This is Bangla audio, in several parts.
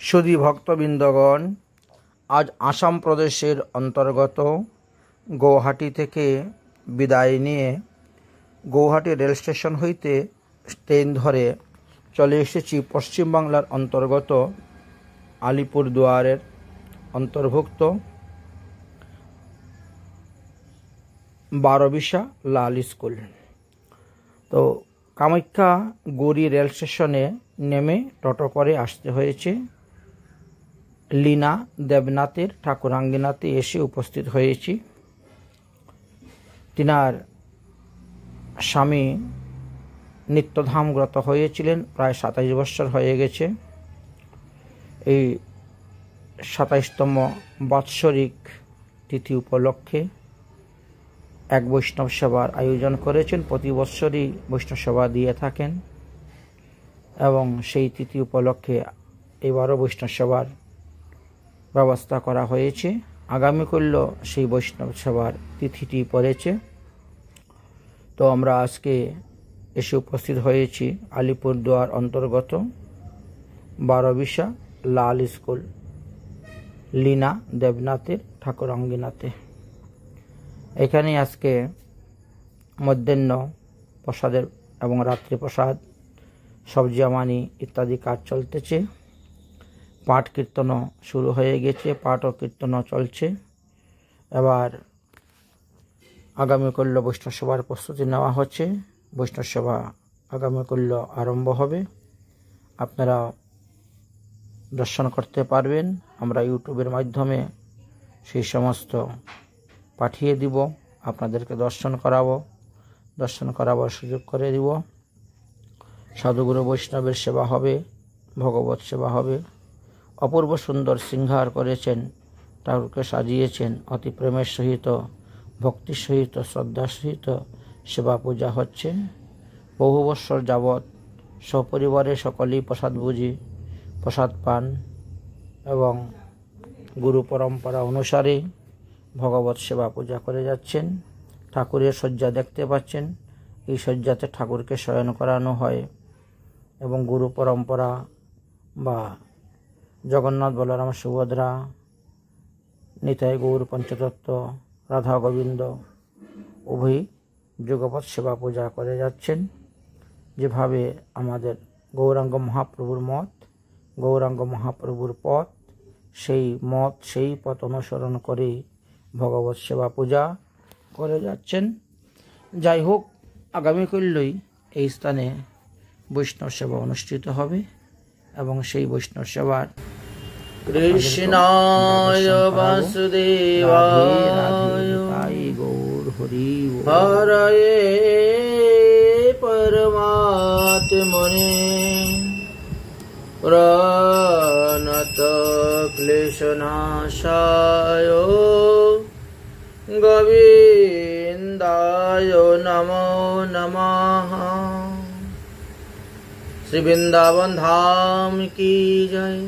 সুধী ভক্তবৃন্দগণ, আজ আসাম প্রদেশের অন্তর্গত গৌহাটি থেকে বিদায় নিয়ে গৌহাটি রেল স্টেশন হইতে ট্রেন ধরে চলে এসেছি পশ্চিমবাংলার অন্তর্গত আলিপুরদুয়ারের অন্তর্ভুক্ত বারোবিশা লাল স্কুল। তো কামাখ্যা গৌরী রেল স্টেশনে নেমে টোটো করে আসতে হয়েছে। লীনা দেবনাথের ঠাকুরাঙ্গিনাতে এসে উপস্থিত হয়েছি। তিনার স্বামী নিত্যধামগ্রত হয়েছিলেন, প্রায় 27 বছর হয়ে গেছে। এই 27তম বাৎসরিক তিথি উপলক্ষে এক বৈষ্ণব সেবার আয়োজন করেছেন। প্রতি বৎসরই বৈষ্ণব সেবা দিয়ে থাকেন এবং সেই তিথি উপলক্ষে এবারও বৈষ্ণব সেবার ব্যবস্থা করা হয়েছে। আগামীকাল সেই বৈষ্ণব সেবার তিথিটি পড়েছে। তো আমরা আজকে এসে উপস্থিত হয়েছি আলিপুরদুয়ার অন্তর্গত বারোবিশা লাল স্কুল, লীনা দেবনাথের ঠাকুরাঙ্গিনাতে। এখানে আজকে মধ্যাহ্ন প্রসাদের এবং রাত্রি প্রসাদ, সবজি আমানি ইত্যাদি কাজ চলতেছে। পাঠ কীর্তনও শুরু হয়ে গেছে, পাঠ ও কীর্তনও চলছে। এবার আগামীকাল বৈষ্ণব সেবার প্রস্তুতি নেওয়া হচ্ছে। বৈষ্ণব সেবা আগামীকাল আরম্ভ হবে। আপনারা দর্শন করতে পারবেন। আমরা ইউটিউবের মাধ্যমে সেই সমস্ত পাঠিয়ে দিব, আপনাদেরকে দর্শন করাবার সুযোগ করে দিব। সাধুগুরু বৈষ্ণবের সেবা হবে, ভগবত সেবা হবে। অপূর্ব সুন্দর সিংহার করেছেন, ঠাকুরকে সাজিয়েছেন। অতি প্রেমের সহিত, ভক্তির সহিত, শ্রদ্ধার সহিত সেবা পূজা হচ্ছে। বহু বৎসর যাবৎ সপরিবারে সকলেই প্রসাদ বুঝি, প্রসাদ পান এবং গুরু পরম্পরা অনুসারে ভগবত সেবা পূজা করে যাচ্ছেন। ঠাকুরের শয্যা দেখতে পাচ্ছেন। এই শয্যাতে ঠাকুরকে শয়ন করানো হয় এবং গুরু পরম্পরা বা জগন্নাথ বলরাম সুভদ্রা, নিতাই গৌর পঞ্চতত্ত্ব, রাধা গোবিন্দ উভয়ই যুগপৎ সেবা পূজা করে যাচ্ছেন। যেভাবে আমাদের গৌরাঙ্গ মহাপ্রভুর মত, গৌরাঙ্গ মহাপ্রভুর পথ, সেই মত সেই পথ অনুসরণ করেই ভগবত সেবা পূজা করে যাচ্ছেন। যাই হোক, আগামীকালই এই স্থানে বৈষ্ণব সেবা অনুষ্ঠিত হবে এবং সেই বৈষ্ণব সেবার কৃষ্ণায় বাসুদেবায় গৌর হরি হরয়ে পরমাত্মনে প্রণত ক্লেশনাশায় গোবিন্দায় নমো নমঃ। শ্রী বৃন্দাবন ধাম কি জয়,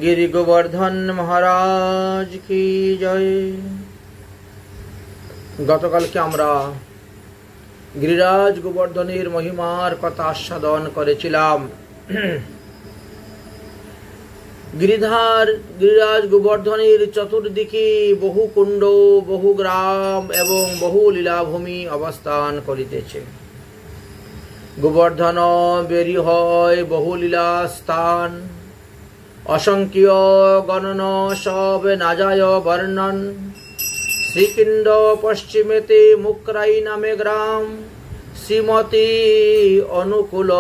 গিরি গোবর্ধন মহারাজ কি জয়। গতকালকে আমরা গিরিরাজ গোবর্ধনের মহিমার কথা আস্বাদন করেছিলাম। গিরিরাজ গোবর্ধনের চতুর্দিকে বহু কুণ্ড, বহু গ্রাম এবং বহু লীলাভূমি অবস্থান করিতেছে। গোবর্ধন বেরি হয় বহু লীলা স্থান, অসংখ্য গণন সব না যায় বর্ণন। শ্রীকিন্দ পশ্চিমেতে মুকরাই নামে গ্রাম, শ্রীমতী অনুকূল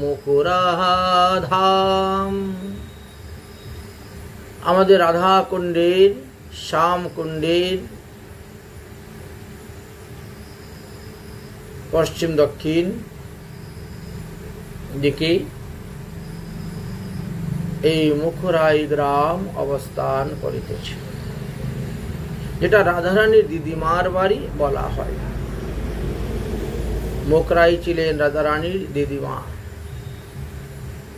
মুকুরাধাম। আমাদের রাধা কুণ্ডের, শ্যাম কুণ্ডের পশ্চিম দক্ষিণ দিকে এই মুখরাই গ্রাম অবস্থান করিতেছে, যেটা রাধারানীর দিদিমার বাড়ি বলা হয়। মুখরাই ছিলেন রাধারানীর দিদিমা,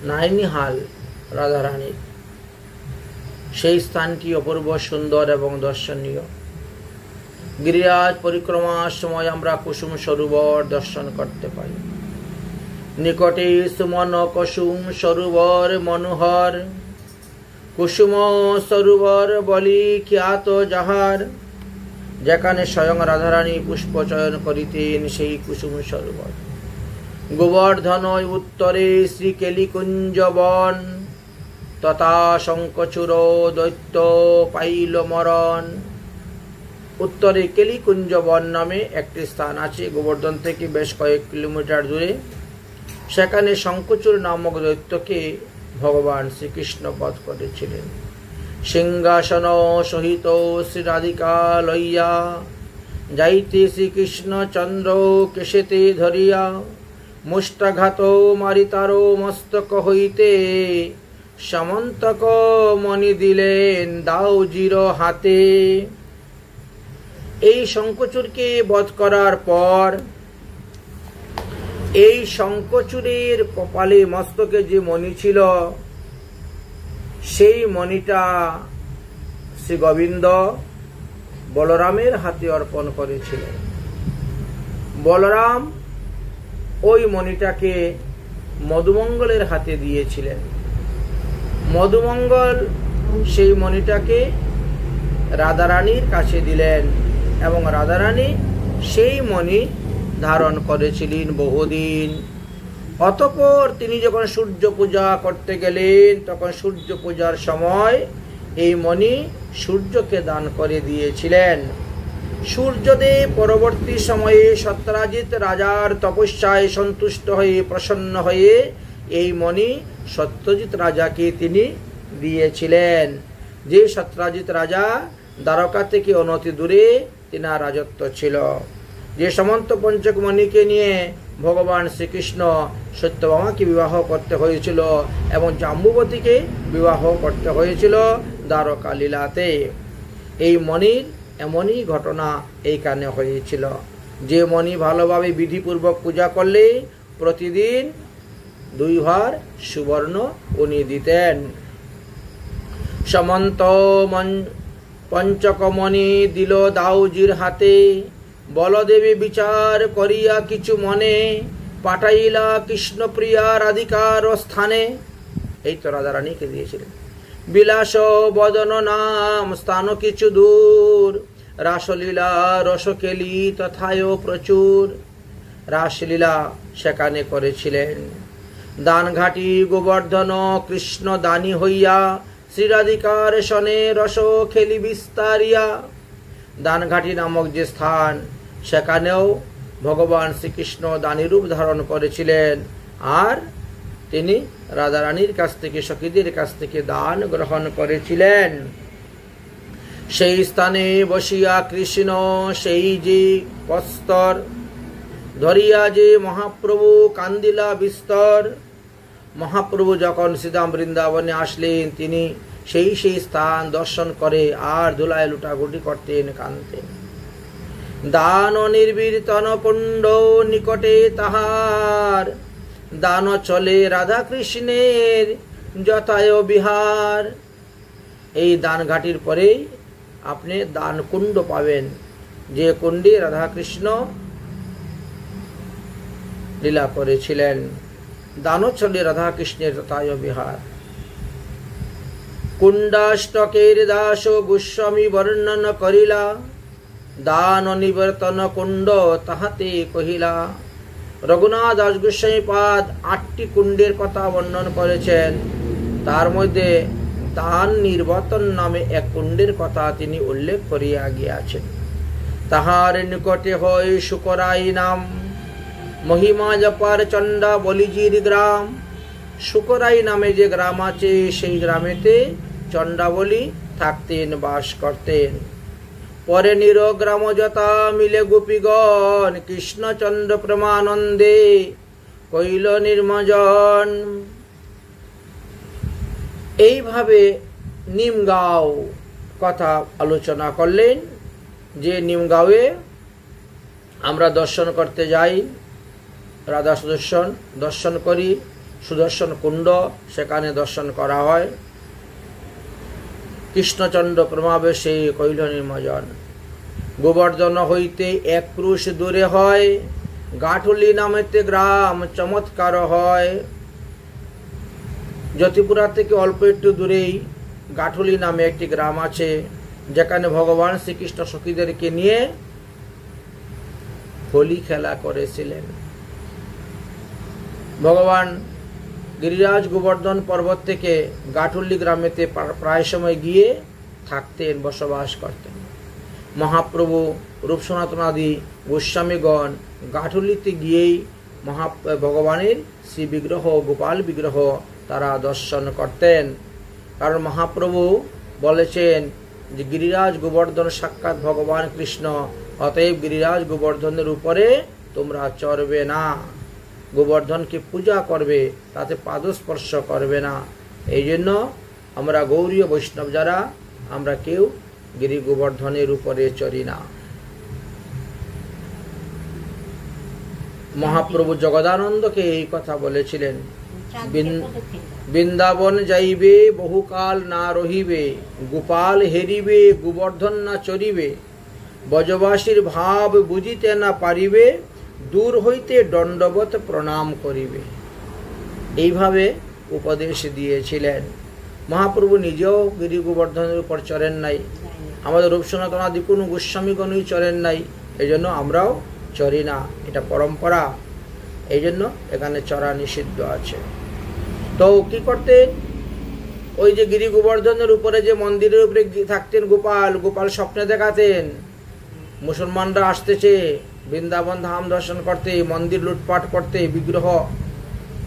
নাইনিহাল রাধারানীর। সেই স্থানটি অপূর্ব সুন্দর এবং দর্শনীয়। গিরিরাজ পরিক্রমার সময় আমরা কুসুম সরোবর দর্শন করতে পাই। নিকটে সুমন কুসুম সরোবর মনোহর, কুসুম সরোবর বলি খ্যাত যাহার, যেখানে স্বয়ং রাধারানী পুষ্প চয়ন করিতেন সেই কুসুম সরোবর। গোবর্ধন উত্তরে শ্রীকেলিকুঞ্জ বন, তথা শঙ্খচূড় দৈত্য পাইল মরণ। উত্তরে কেলিকুঞ্জ বন নামে একটি স্থান আছে, গোবর্ধন থেকে বেশ কয়েক কিলোমিটার দূরে। সেখানে শঙ্খচূড় নামক দৈত্যকে ভগবান শ্রীকৃষ্ণ বধ করেছিলেন। সিংহাসন সহিত শ্রী রাধিকা লইয়া, যাইতে শ্রীকৃষ্ণ চন্দ্র কেশেতে ধরিয়া, মুষ্টাঘাত মারি তার মস্তক হইতে, সমন্তক মণি দিলেন দাউজির হাতে। এই শঙ্খচূড়কে বধ করার পর এই শঙ্খচূড়ের কপালে মস্তকে যে মণি ছিল, সেই মণিটা শ্রী গোবিন্দ বলরামের হাতে অর্পণ করেছিলেন। বলরাম ওই মণিটাকে মধুমঙ্গলের হাতে দিয়েছিলেন। মধুমঙ্গল সেই মণিটাকে রাধারানীর কাছে দিলেন এবং রাধারানী সেই মণি ধারণ করেছিলেন বহুদিন। অতঃপর তিনি যখন সূর্য পূজা করতে গেলেন, তখন সূর্য পূজার সময় এই মণি সূর্যকে দান করে দিয়েছিলেন। সূর্যদেব পরবর্তী সময়ে সত্যজিৎ রাজার তপস্যায় সন্তুষ্ট হয়ে প্রসন্ন হয়ে এই মণি সত্যজিৎ রাজাকে তিনি দিয়েছিলেন। যে সত্যজিৎ রাজা দ্বারকা থেকে অনতি দূরে তিনার রাজত্ব ছিল। যে সমন্ত পঞ্চক মণিকে নিয়ে ভগবান শ্রীকৃষ্ণ সত্যভামাকে বিবাহ করতে হয়েছিল এবং জাম্বুবতীকে বিবাহ করতে হয়েছিল দ্বারকা লীলাতে। এই মণির এমনই ঘটনা এইখানে হয়েছিল। যে মণি ভালোভাবে বিধিপূর্বক পূজা করলে প্রতিদিন 2 ভার সুবর্ণ উনি দিতেন। সমন্ত পঞ্চক মণি দিল দাউজির হাতে, বলদেবী বিচার করিয়া কিছু মনে, পাঠাইলা কৃষ্ণপ্রিয়া রাধিকার স্থানে। এই তো রাধারানীকে দিয়েছিলেন। বিলাস বদন নাম স্থান কিছু দূর, রাসলীলা রসকেলি তথায় প্রচুর। রাসলীলা সেখানে করেছিলেন। দানঘাটি গোবর্ধন কৃষ্ণ দানী হইয়া, শ্রীরাধিকার সনে রস খেলি বিস্তারিয়া। দানঘাটি নামক যে স্থান, সেখানেও ভগবান শ্রীকৃষ্ণ দানীরূপ ধারণ করেছিলেন আর তিনি রাধারানীর কাছ থেকে, সখীদের কাছ থেকে দান গ্রহণ করেছিলেন। সেই স্থানে বসিয়া কৃষ্ণ সেই যে কস্তর ধরিয়া যে মহাপ্রভু কান্দিলা বিস্তর। মহাপ্রভু যখন শ্রীধাম বৃন্দাবনে আসলেন, তিনি সেই স্থান দর্শন করে আর ধুলায় লুটাগুটি করতেন, কাঁদতেন। দান নির্বীর্তন কুণ্ড নিকটে তাহার, দান চলে রাধা কৃষ্ণের যথায় বিহার। এই দান ঘাটির পরেই আপনি দান কুণ্ড পাবেন, যে কুণ্ডে রাধা কৃষ্ণ লীলা করেছিলেন। দানোচ্ছলে রাধা কৃষ্ণের তথায় বিহার। কুণ্ডাষ্টকের দাস গোস্বামী বর্ণন করিলা, দান নিবর্তন কুণ্ড তাহাতে কহিলা। রঘুনাথ দাস গোস্বামী পাদ 8টি কুণ্ডের কথা বর্ণন করেছেন। তার মধ্যে দান নির্বাতন নামে এক কুণ্ডের কথা তিনি উল্লেখ করিয়া গিয়াছেন। তাহার নিকটে হয় শুকরাই নাম, মহিমা জপার চণ্ডা বলিজির গ্রাম। শুকরাই নামে যে গ্রাম আছে, সেই গ্রামেতে চণ্ডাবলী থাকতেন, বাস করতেন। পরে নির গ্রাম যথা মিলে গোপীগণ, কৃষ্ণচন্দ্র প্রেমানন্দে কইল নির্মজন। এইভাবে নিমগাঁও কথা আলোচনা করলেন, যে নিমগাঁওয়ে আমরা দর্শন করতে যাই, রাধা সুদর্শন দর্শন করি। সুদর্শন কুণ্ড সেখানে দর্শন করা হয়। কৃষ্ণচন্দ্র প্রমাবেশে কইল নির্মজন। গোবর্ধন হইতে 1 ক্রুশ দূরে হয়, গাঠুলি নামেতে গ্রাম চমৎকার হয়। জ্যোতিপুরা থেকে অল্প একটু দূরেই গাঠুলি নামে একটি গ্রাম আছে, যেখানে ভগবান শ্রীকৃষ্ণ সখীদেরকে নিয়ে হোলি খেলা করেছিলেন। ভগবান গিরিরাজ গোবর্ধন পর্বত থেকে গাঠুলি গ্রামেতে প্রায় সময় গিয়ে থাকতেন, বসবাস করতেন। মহাপ্রভু রূপ সনাতনাদি গোস্বামীগণ গাঠুলিতে গিয়েই ভগবানের শ্রী বিগ্রহ, গোপাল বিগ্রহ তারা দর্শন করতেন। কারণ মহাপ্রভু বলেছেন যে গিরিরাজ গোবর্ধন সাক্ষাৎ ভগবান কৃষ্ণ, অতএব গিরিরাজ গোবর্ধনের উপরে তোমরা চড়বে না, গোবর্ধনকে পূজা করবে, তাতে পাদস্পর্শ করবে না। এই জন্য আমরা গৌরীয় বৈষ্ণব যারা, আমরা কেউ গিরি গোবর্ধনের উপরে চড়ি না। মহাপ্রভু জগদানন্দকে এই কথা বলেছিলেন, বৃন্দাবন যাইবে বহুকাল না রহিবে, গোপাল হেরিবে গোবর্ধন না চরিবে, ব্রজবাসীর ভাব বুঝিতে না পারিবে, দূর হইতে দণ্ডবত প্রণাম করিবে। এইভাবে উপদেশ দিয়েছিলেন। মহাপ্রভু নিজেও গিরি গোবর্ধনের উপর চড়েন নাই, আমাদের রূপ সনাতনাদি কোনো গোস্বামীগণই চড়েন নাই, এই জন্য আমরাও চড়ি না, এটা পরম্পরা, এই জন্য এখানে চড়া নিষিদ্ধ আছে। তো কি করতেন, ওই যে গিরি গোবর্ধনের উপরে যে মন্দিরের উপরে থাকতেন গোপাল, গোপাল স্বপ্নে দেখাতেন মুসলমানরা আসতেছে বৃন্দাবন ধাম দর্শন করতে, মন্দির লুটপাট করতে, বিগ্রহ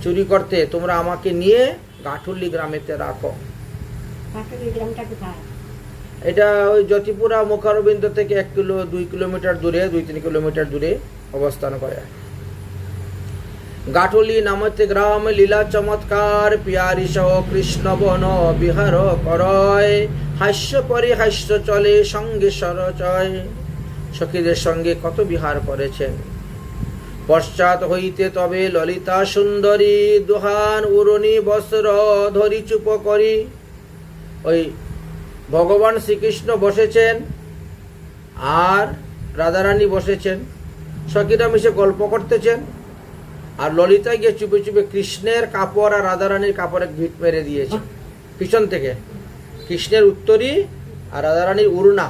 চুরি করতে, তোমরা আমাকে নিয়ে গাঠুলি গ্রামেতে রাখো। এটা ওই জ্যোতিপুরা মুখারবিন্দ থেকে 1-2 কিলোমিটার দূরে, 2-3 কিলোমিটার দূরে অবস্থান করে। গাঠুলি নামতে গ্রাম লীলা চমৎকার, পিয়ারি সহ কৃষ্ণ বন বিহার করয়, হাস্য পরে হাস্য চলে সঙ্গে সরচয়। সখীদের সঙ্গে কত বিহার করেছেন। পশ্চাৎ হইতে তবে ললিতা সুন্দরী, দুহান উরণী বস্ত্র ধরি চুপ করি। ওই ভগবান শ্রীকৃষ্ণ বসেছেন আর রাধারানী বসেছেন, সখীরা মিশে গল্প করতেছেন, আর ললিতা গিয়ে চুপে চুপে কৃষ্ণের কাপড় আর রাধারানীর কাপড়ে গিট মেরে দিয়েছে পিছন থেকে। কৃষ্ণের উত্তরী আর রাধারানীর উড়না,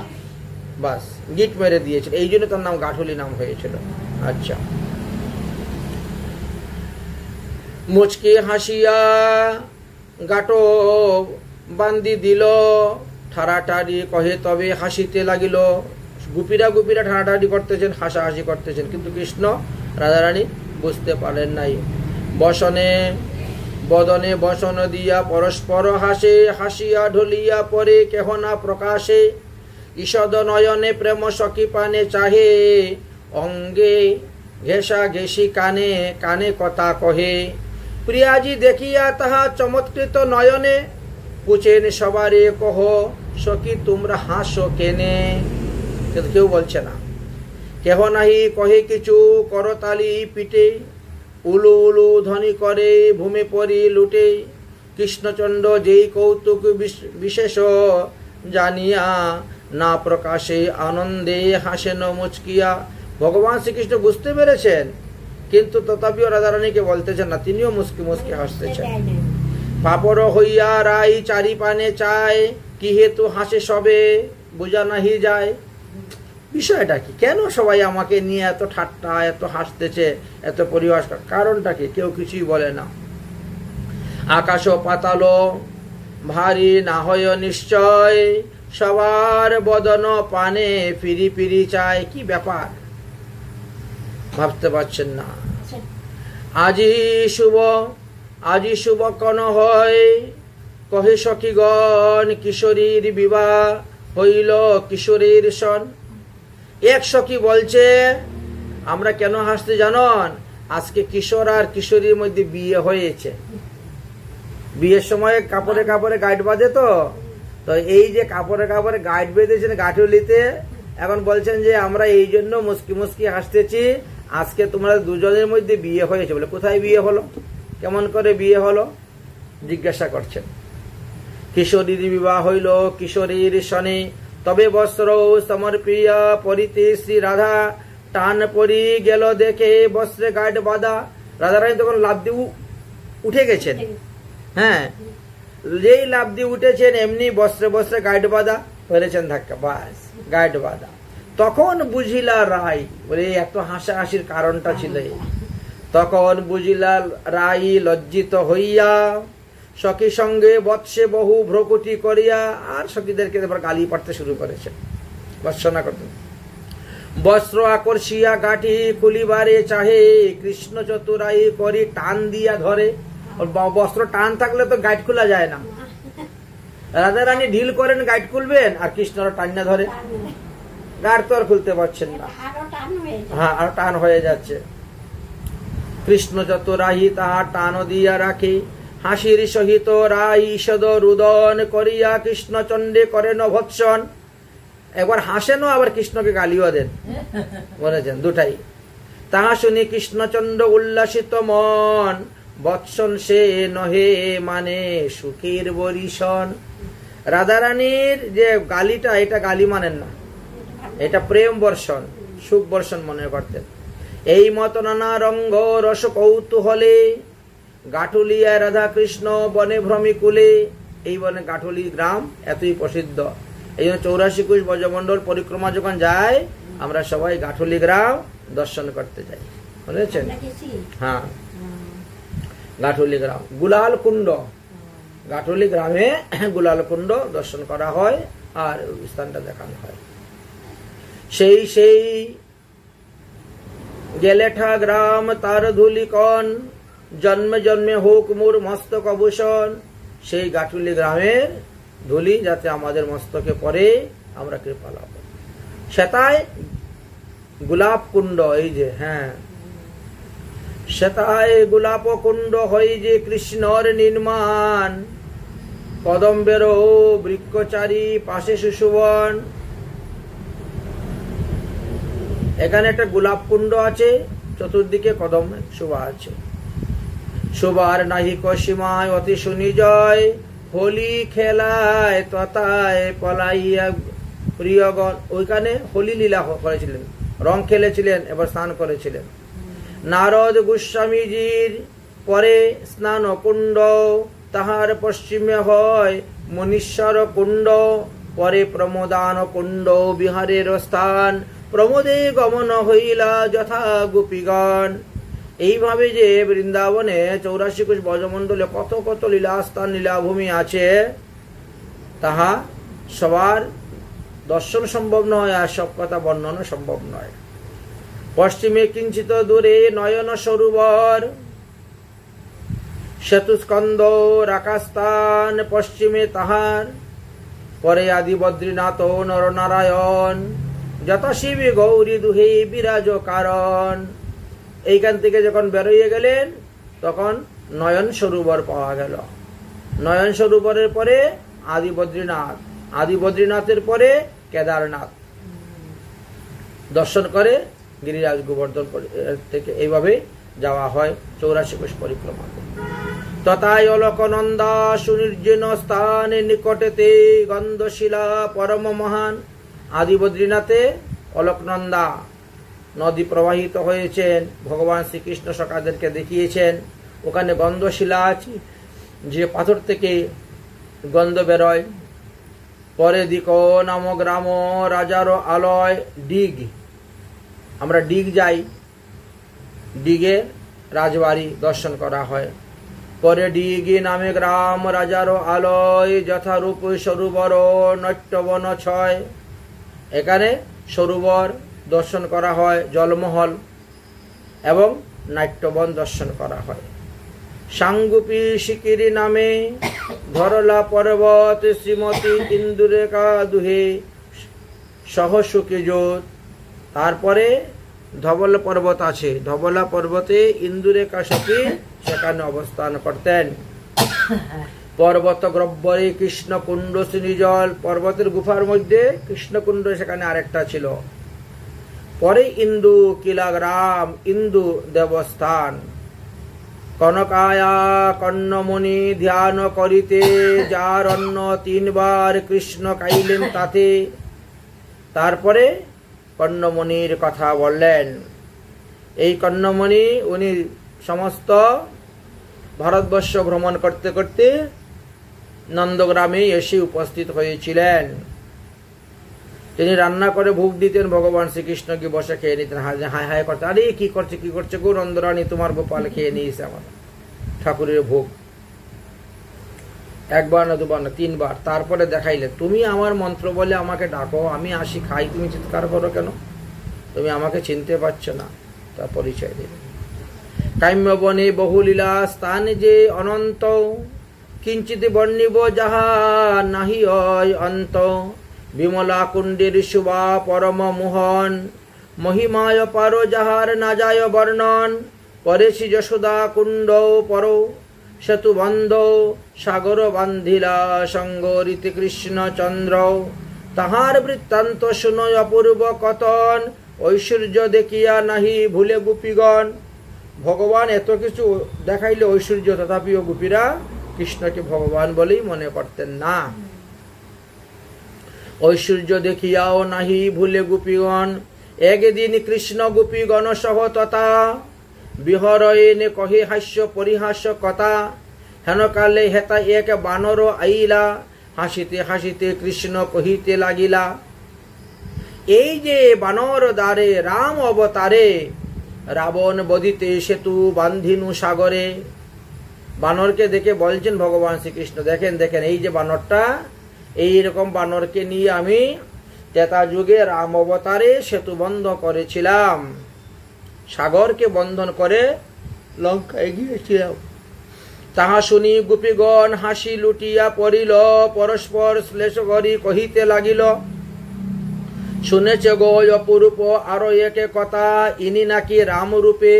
বাস গিট মেরে দিয়েছে, এই জন্য তার নাম গাঠুলি নাম হয়েছিল। আচ্ছা, মুচকে হাসিয়া গাটো বান্দি দিল, ঠাড়াঠাড়ি কহে তবে হাসিতে লাগিল। গুপিরা গুপিরা ঠাড়াঠাড়ি করতেছেন, হাসাহাসি করতেছেন, কিন্তু কৃষ্ণ রাধারানী বুঝতে পারেন নাই। বসনে বদনে বসন দিয়া পরস্পর হাসে, হাসিয়া ঢলিয়া পরে কেহ না প্রকাশে। ঈষদ নয়নে প্রেম সখী পানে চাহে, অঙ্গে ঘেষা ঘেষি কানে কানে কথা কহে। প্রিয়াজি দেখিয়া তাহা চমৎকৃত নয়নে, পুছেন সবারে কহ সখী তোমরা হাসো কেনে। কিন্তু কেউ বলছে না, কেহ নাহি কহে কিছু, করতালি পিটে, উলু উলু ধ্বনি করে ভূমি পরি লুটে। কৃষ্ণচন্দ্র যেই কৌতুক বিশেষ জানিয়া, না প্রকাশে আনন্দে হাসেন মুচকিয়া। ভগবান শ্রীকৃষ্ণ বুঝতে পেরেছেন, কিন্তু তথাপিও রাধারানীকে বলতেছেন না, তিনিও মুচকি মুচকি হাসতেছেন। পাপড় হইয়া রাই চারি পানে চায়, কি হেতু হাসে সবে বোঝা নাহি যায়। বিষয়টা কি, কেন সবাই আমাকে নিয়ে এত ঠাট্টা, এত হাসতেছে, এত পরিহাস, কারণটা কি? কেউ কিছুই বলে না। আকাশ পাতাল ভারী না হয় নিশ্চয়, সবার বদন পানে ফিরি ফিরি চায়। কি ব্যাপার ভাবতে পারছেন না? আজি শুভ কন হয়, কহে সখীগণ কিশোরীর বিবাহ হইল কিশোরীর সন। এক সখী বলছে, আমরা কেন হাসতে জানন, আজকে কিশোর আর কিশোরীর মধ্যে বিয়ে হয়েছে। বিয়ের সময় কাপড়ে কাপড়ে গাইড বাঁধে, তো এই যে কাপড়ে কাপড়ে গাইড বেঁধেছেন গাঠুলিতে, এখন বলছেন যে আমরা এই জন্য মুস্কি মুস্কি হাসতেছি, আজকে তোমরা দুজনের মধ্যে বিয়ে হয়েছে। বলে কোথায় বিয়ে হলো, কেমন করে বিয়ে হলো জিজ্ঞাসা করছেন। কিশোরীর বিবাহ হইল কিশোরীর সনে, তবে বস্ত্র সমর্পিয়া পরিতে শ্রী রাধা, টান পরি গেল দেখে বস্ত্রে গাইড বাঁধা। রাধারানী তখন লাফ দিয়ে উঠে গেছেন। হ্যাঁ, যেই লাভ দিয়ে উঠেছেন এমনি বস্ত্রে বস্ত্রে গাইড বাঁধা, ফেলেছেন ধাক্কা, বাস গাইড বাঁধা। তখন বুঝিলা রায়, বলে এত হাসাহাসির কারণটা ছিল। তখন বুঝিলা রায় লজ্জিত হইয়া সখী সঙ্গে বৎসে বহু ভ্রকুটি করিয়া, আর সখীদেরকে এবার গালি পাড়তে শুরু করেছেন, বর্ষনা করতেন। বস্ত্র আকর্ষিয়া গাঠি খুলিবারে চাহে, কৃষ্ণ চতুরাই করি টান দিয়া ধরে। বস্ত্র টান থাকলে তো গাইড খোলা যায় না। রাজা রানী ঢিল করেন, গাইড খুলবেন, আর কৃষ্ণরা টান্না ধরে, গাড় তো আর খুলতে পারছেন না। হ্যাঁ, আর টান হয়ে যাচ্ছে। কৃষ্ণ চতুরাই তাহার টান দিয়া রাখে, হাসির সহিত রাই ঈষদ রুদন করিয়া কৃষ্ণচণ্ডে করেন ভৎসন। একবার হাসেনও, আবার কৃষ্ণকে গালিও দেন, বলেছেন দুটাই। তাহা শুনি কৃষ্ণচন্দ্র উল্লাসিত মন, বৎসন সে নহে মানে সুখের বরিশন। রাধারানীর যে গালিটা, এটা গালি মানেন না, এটা প্রেম বর্ষণ, সুখ বর্ষণ মনে করতেন। এই মত নানা রঙ্গ রস কৌতূহলে, গাঠুলিয়া রাধা কৃষ্ণ বনে ভ্রমিকুলে। এই বনে গাঠুলি গ্রাম এতই প্রসিদ্ধ, এই জন্য 84 কোষ ব্রজমণ্ডল পরিক্রমা যখন যায়, আমরা সবাই গাঠুলি গ্রাম দর্শন করতে যাই, বুঝেছেন? হ্যাঁ, গাঠুলি গ্রাম, গুলাল কুণ্ড, গাঠুলি গ্রামে গুলাল কুণ্ড দর্শন করা হয় আর স্থানটা দেখানো হয়। সেই গেলেঠা গ্রাম তার ধুলিকণ, জন্মে জন্মে হোক মোর মস্তক অভূষণ। সেই গাঠুলি গ্রামের ধুলি যাতে আমাদের মস্তকে পড়ে, আমরা কৃপা লাভ। সেটাই গোলাপ কুণ্ড, এই যে, হ্যাঁ, সেটাই গোলাপ কুণ্ড হই যে কৃষ্ণর নির্মাণ, কদম্বের বৃক্ষচারী পাশে সুশোভন। এখানে একটা গোলাপ কুণ্ড আছে, চতুর্দিকে কদম শোভা আছে। শোভার নাহি কসীমায় অতি সুনিজয়, হোলি খেলায় তথায় পলাইয়া প্রিয়গণ। ওইখানে হোলি লীলা করেছিলেন, রং খেলেছিলেন, এবার স্নান করেছিলেন। নারদ গোস্বামীজির পরে স্নান কুণ্ড, তাহার পশ্চিমে হয় মনীশ্বর কুণ্ড। পরে প্রমোদান কুণ্ড বিহারের স্থান, প্রমোদে গমন হইলা যথা গোপীগণ। এইভাবে যে বৃন্দাবনে 84 কোষ ব্রজমণ্ডলে কত কত লীলাস্থান, লীলাভূমি আছে, তাহা সবার দর্শন সম্ভব নয়, আর সব কথা বর্ণনা সম্ভব নয়। পশ্চিমে কিঞ্চিত দূরে নয়ন সরোবর, সেতুস্কন্দ রাকাস্থান পশ্চিমে তাহার। পরে আদি বদ্রীনাথ নরনারায়ণ, যথা শিবী গৌরী দুহে বিরাজ কারণ। এইখান থেকে যখন বেরোইয়ে গেলেন, তখন নয়ন সরোবর পাওয়া গেল। নয়ন সরোবরের পরে আদি বদ্রীনাথ, আদি বদ্রীনাথের পরে কেদারনাথ দর্শন করে গিরিরাজ গোবর্ধন থেকে এইভাবে যাওয়া হয় 84 কোষ পরিক্রমা। তথায় অলকনন্দা সুনির্জন স্থানে নিকটেতে গন্ধশিলা পরম মহান। আদি বদ্রীনাথে অলকনন্দা নদী প্রবাহিত হয়েছেন, ভগবান শ্রীকৃষ্ণ সখাদেরকে দেখিয়েছেন। ওখানে গন্ধশিলা আছে, যে পাথর থেকে গন্ধ বেরোয়। পরে দিক নাম গ্রাম রাজার আলয়, ডিগ, আমরা ডিগ যাই, ডিগে রাজবাড়ি দর্শন করা হয়। পরে ডিগি নামে গ্রাম রাজার আলয়, যথারূপ সরোবর নট্যবন ছয়। এখানে সরোবর দর্শন করা হয়, জলমহল এবং নাট্যবন দর্শন করা হয়। সাঙ্গুপি শিকিরি নামে ধরলা পর্বত, শ্রীমতী ইন্দুরেখা দুহে সহসুখী জোত। তারপরে ধবল পর্বত আছে, ধবলা পর্বতে ইন্দুরেখা সখী সেখানে অবস্থান করতেন। পর্বত গ্রব্বরে কৃষ্ণকুণ্ড শ্রীজল, পর্বতের গুফার মধ্যে কৃষ্ণকুণ্ড সেখানে আরেকটা ছিল। পরে ইন্দু কিলাগ্রাম, ইন্দু দেবস্থান। কনকায়া কর্ণমণি ধ্যান করিতে, যার অন্য 3 বার কৃষ্ণ খাইলেন তাতে। তারপরে কর্ণমণির কথা বললেন। এই কর্ণমণি, উনি সমস্ত ভারতবর্ষ ভ্রমণ করতে করতে নন্দগ্রামে এসে উপস্থিত হয়েছিলেন। তিনি রান্না করে ভোগ দিতেন, ভগবান শ্রীকৃষ্ণকে বসে খেয়ে নিতেন, হায় হায় করতে, আরে কি করছে গো নন্দরানী, তোমার গোপাল খেয়ে নিয়েছে আমার ঠাকুরের ভোগ। একবার না দুবার না, তিনবার। তারপরে দেখাইলে, তুমি আমার মন্ত্র বলে আমাকে ডাকো, আমি আসি খাই, তুমি চিৎকার করো কেন? তুমি আমাকে চিনতে পারছো না? তা পরিচয় দিলে। কাম্যবনে বহুলীলা স্থান যে অনন্ত, কিঞ্চিত বর্ণিব যাহা নাহি হয় অন্ত। বিমলা কুণ্ডের শোভা পরম মোহন, মহিমায় পার যাহার না যায় বর্ণন। পরেশি যশোদা কুণ্ড পর সেতু বন্ধ, সাগর বান্ধিলা সঙ্গ রীতি কৃষ্ণ চন্দ্র। তাহার বৃত্তান্ত শুনয় অপূর্ব কতন, ঐশ্বর্য দেখিয়া নাহি ভুলে গোপীগণ। ভগবান এত কিছু দেখাইলে ঐশ্বর্য, তথাপিও গোপীরা কৃষ্ণকে ভগবান বলেই মনে করতেন না। ঐশ্বর্য দেখিয়াও নাহি ভুলে গোপীগণ, একদিন কৃষ্ণ গোপীগণ সহ তথা বিহরয়েনে কহে হাস্য পরিহাস্য কথা। হেনকালে হেতা এক বানর আইলা, হাসিতে হাসিতে কৃষ্ণ কহিতে লাগিলা। এই যে বানর দ্বারে রাম অবতারে, রাবণ বদিতে সেতু বান্ধিনু সাগরে। বানরকে দেখে বলছেন ভগবান শ্রীকৃষ্ণ, দেখেন দেখেন এই যে বানরটা, এইরকম বানরকে নিয়ে আমি ত্রেতা যুগে রাম অবতারে সেতু বন্ধ করেছিলাম, সাগরকে বন্ধন করে লঙ্কায় গিয়েছিলাম। তাহা শুনি গোপীগণ হাসি লুটিয়া পড়িল, পরস্পর শ্লেষ করি কহিতে লাগিল। শুনেছে গো অপরূপ আরো একে কথা, ইনি নাকি রামরূপে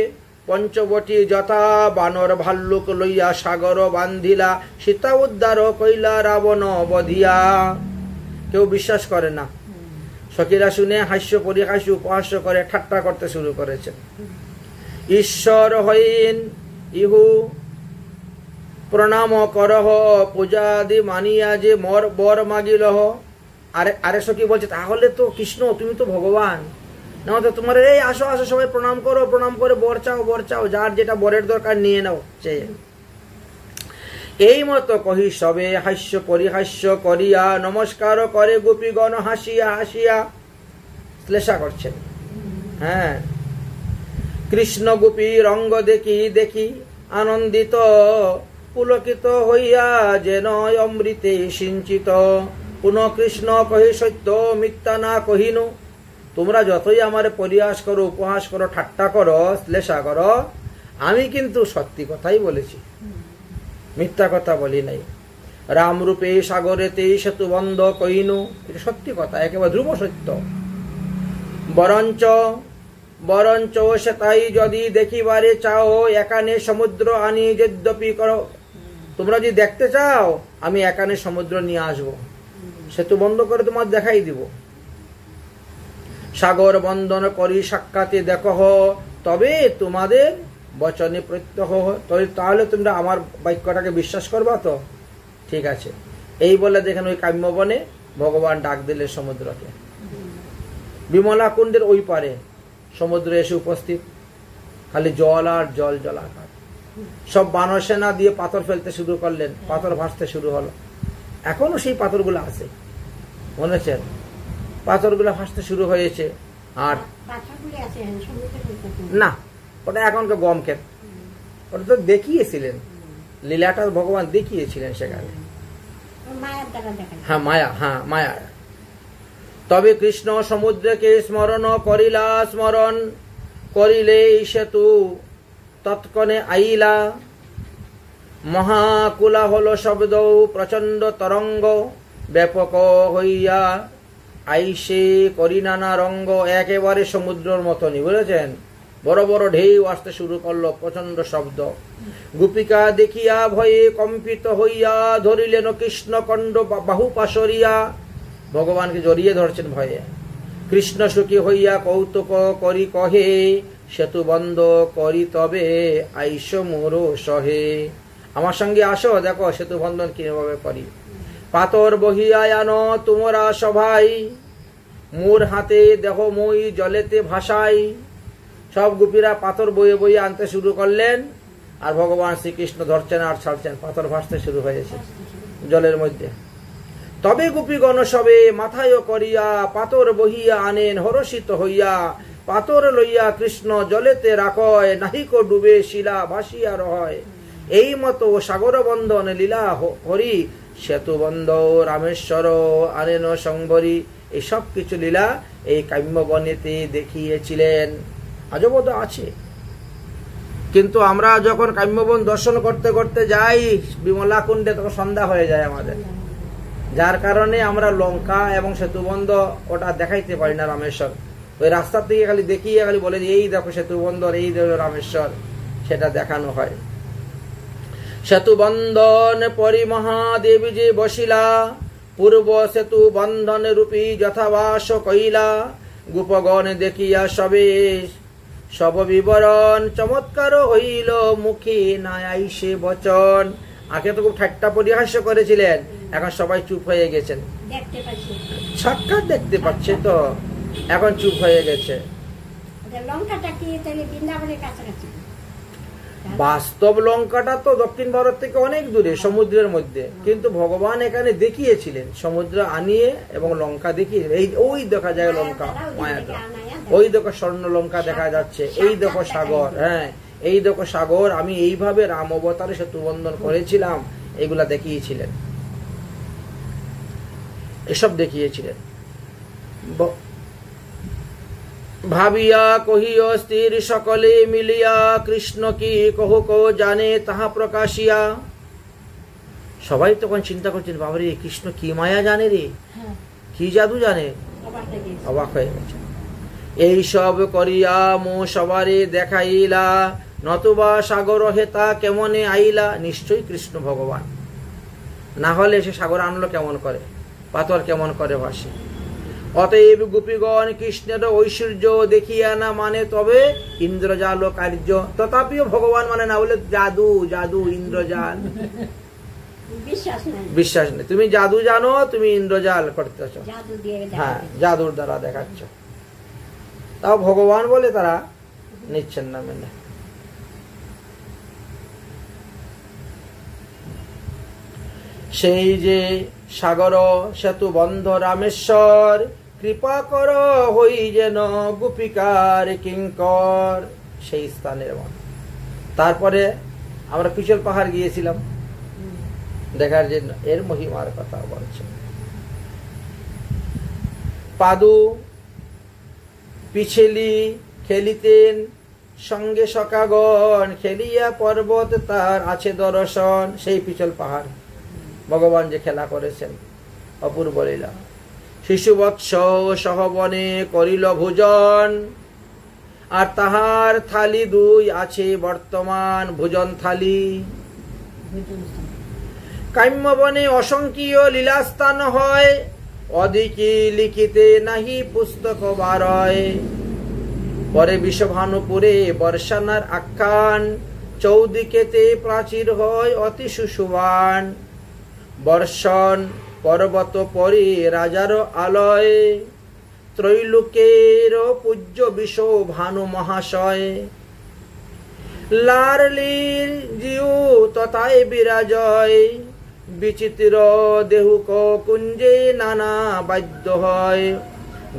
পঞ্চবটী যথা। বানর ভাল্লুক লইয়া সাগর বান্ধিলা, সীতা উদ্ধার কইলা রাবণ বধিয়া। কেউ বিশ্বাস করে না। সখীরা শুনে হাস্য পরিহাস্য উপহাস্য করে ঠাট্টা করতে শুরু করেছেন। ঈশ্বর হইন ইহু প্রণাম করহ, পূজাদি মানিয়া যে মর বর মাগিলহ। আরে সখী বলছে, তাহলে তো কৃষ্ণ তুমি তো ভগবান, না তো তোমার এই আসো আসো সবাই প্রণাম করো, প্রণাম করে বর চাও, যার যেটা বরের দরকার নিয়ে নাও চেয়ে। এই মতো কহি সবে হাস্য পরিহাস্য করিয়া নমস্কার করে গোপীগণ হাসিয়া হাসিয়া শ্লেষা করছেন। হ্যাঁ, কৃষ্ণ গোপী রঙ্গ দেখি দেখি আনন্দিত, পুলকিত হইয়া যেন অমৃতে সিঞ্চিত। পুনঃ কৃষ্ণ কহি সত্য মিথ্যা না কহিনু। তোমরা যতই আমার পরিহাস করো, উপহাস করো, ঠাট্টা করো, শ্লেষা করো, আমি কিন্তু সত্যি কথাই বলেছি, মিথ্যা কথা বলি নাই। রামরূপে সাগরেতে সেতু বন্ধ কহিনু, এটা সত্যি কথা, একেবারে ধ্রুব সত্য। বরঞ্চ সে তাই যদি দেখিবারে চাও, এখানে সমুদ্র আনি যদ্যপি করো। তোমরা যদি দেখতে চাও, আমি এখানে সমুদ্র নিয়ে আসবো, সেতু বন্ধ করে তোমার দেখাই দিব। সাগর বন্ধন করি সাক্ষাতে দেখো, তবে তোমাদের বচনে প্রত্যহ। তাহলে তোমরা আমার বাক্যটাকে বিশ্বাস করবা তো? ঠিক আছে। এই বলে দেখেন ওই কাম্যবনে ভগবান ডাক দিলে সমুদ্রকে। বিমলা কুণ্ডের ওই পারে সমুদ্র এসে উপস্থিত, খালি জল আর জল, জলাকার। সব বানর সেনা দিয়ে পাথর ফেলতে শুরু করলেন, পাথর ভাসতে শুরু হলো। এখনো সেই পাথরগুলো আছে, মনে হচ্ছে পাথরগুলো ভাসতে শুরু হয়েছে। আর না, ওটা এখনকার গম ক্ষেত, ওটা তো দেখিয়েছিলেন, লীলাটা ভগবান দেখিয়েছিলেন সেখানে। হ্যাঁ মায়া, হ্যাঁ মায়া। তবে কৃষ্ণ সমুদ্রকে স্মরণ করিলা, স্মরণ করিলে সেতু তৎক্ষণে আইলা। মহাকুলা হলো শব্দ প্রচন্ড তরঙ্গ, ব্যাপক হইয়া আইসে করি নানা রঙ্গ। একেবারে সমুদ্রের মতনই, বুঝেছেন? বড় বড় ঢেউ আসতে শুরু করলো, প্রচন্ড শব্দ। গোপিকা দেখিয়া ভয়ে কম্পিত হইয়া ধরিলেন কৃষ্ণ কণ্ড বাহু পাশরিয়া। ভগবানকে জড়িয়ে ধরছেন ভয়ে। কৃষ্ণ সুখী হইয়া কৌতুক করি কহে, সেতু বন্ধ করি তবে আইস মোর সহে। আমার সঙ্গে আসো, দেখো সেতু বন্ধন কিভাবে করি। পাথর বহিয়া আনো তোমরা সবাই, মোর হাতে দেহ মই জলেতে ভাসাই। সব গোপীরা পাথর বয়ে বয়ে আনতে শুরু করলেন, আর ভগবান শ্রীকৃষ্ণ ধরছেন আর ছাড়ছেন, পাথর ভাসতে শুরু হয়েছে। জলের মধ্যে। তবে গোপীগণ সবে মাথায় করিয়া পাতর বহিয়া আনেন হরষিত হইয়া, পাতর লইয়া কৃষ্ণ জলেতে রাখয়, নাহিক ডুবে শিলা ভাসিয়া রহয়। এই মতো সাগর বন্ধন লীলা হরি, সেতু বন্ধ রামেশ্বর আনেন সংবরী। এই সব কিছু লীলা এই কাম্যবনেতে দেখিয়েছিলেন। আজও বোধ আছে, কিন্তু আমরা যখন কাম্যবন দর্শন করতে করতে যাই বিমলা কুণ্ডে, তখন সন্ধ্যা হয়ে যায় আমাদের, যার কারণে আমরা লঙ্কা এবং সেতুবন্ধ ওটা দেখাইতে পারি না রামেশ্বর। ওই রাস্তার থেকে খালি দেখিয়ে খালি বলে এই দেখো সেতুবন্ধন, এই দেখো রামেশ্বর, সেটা দেখানো হয়। সেতুবন্ধন পরি মহাদেবী যে বসিলা, পূর্ব সেতু বন্ধন রূপী যথাবাস কইলা। গোপগণ দেখিয়া সবে সব বিবরণ, চমৎকার হইল মুখে না আইসে বচন। আগে তো খুব ঠাট্টা পরিহাস্য করেছিলেন, এখন সবাই চুপ হয়ে গেছেন, সাক্ষাৎ দেখতে পাচ্ছে তো, এখন চুপ হয়ে গেছে। বাস্তব লঙ্কাটা তো দক্ষিণ ভারত থেকে অনেক দূরে, সমুদ্রের মধ্যে, কিন্তু ভগবান এখানে দেখিয়েছিলেন সমুদ্র আনিয়ে এবং লঙ্কা দেখিয়ে। এই ওই দেখা যায় লঙ্কা, মায়াটা ওই দেখো স্বর্ণ লঙ্কা দেখা যাচ্ছে, এই দেখো সাগর, হ্যাঁ এই দেখো সাগর, আমি এইভাবে রাম অবতারে সেতু বন্ধন করেছিলাম, এগুলা দেখিয়েছিলেন, এসব দেখিয়েছিলেন। ভাবিয়া কহিও স্থির সকলে মিলিয়া, কৃষ্ণ কি কহুক জানে তাহা প্রকাশিয়া। সবাই তখন চিন্তা করছেন, বাবারে কৃষ্ণ কি মায়া জানে রে, কি জাদু জানে, অবাক হয়ে গেছে। এই সব করিয়া মো সবারে দেখাইলা, নতুবা সাগর হেতা কেমনে আইলা। নিশ্চয়ই কৃষ্ণ ভগবান, না হলে সে সাগর আনলো কেমন করে, পাথর কেমন করে ভাসে। অতএব গোপীগণ কৃষ্ণের ঐশ্বর্য দেখিয়া না মানে, তবে ইন্দ্রজাল কার্য। তথাপিও ভগবান মানে না, বলে জাদু জাদু ইন্দ্রজাল, বিশ্বাস নেই। তুমি জাদু জানো, তুমি ইন্দ্রজাল করতেছ, হ্যাঁ জাদুর দ্বারা দেখাচ্ছ। তাও ভগবান বলে তারা নিচ্ছেন না মেনে। সেই যে সাগর সেতু বন্ধ রামেশ্বর, কৃপা কর হই যেন গোপিকার কিঙ্কর। সেই স্থানের মন। তারপরে আমরা পিছল পাহাড় গিয়েছিলাম দেখার জন্য, এর মহিমার কথা বলছে। পাদু পিছেলি খেলিতেন সঙ্গে সকাগণ, খেলিয়া পর্বত তার আছে দর্শন। সেই পিছল পাহাড় ভগবান যে খেলা করেছেন, অপূর্ব লীলা। শিশুবৎস সহবনে করিল ভোজন, আর তাহার থালি দুই আছে বর্তমান ভোজন থালি। কাম্যবনে অসংখ্য লীলাস্থান হয়, অধিকি লিখিতে নাহি পুস্তক বারয়। পরে বিশ্বভানুপুরে বর্ষানার আখ্যান, চৌদিকেতে প্রাচীর হয় অতি সুশোভান। বর্ষণ পর্বত পরে রাজার আলয়, ত্রৈলোকের পূজ্য বিষ ভানু মহাশয়। লারলির জিউ তথায় বিরাজয়, বিচিত্র দেহুক কুঞ্জে নানা বাদ্য হয়।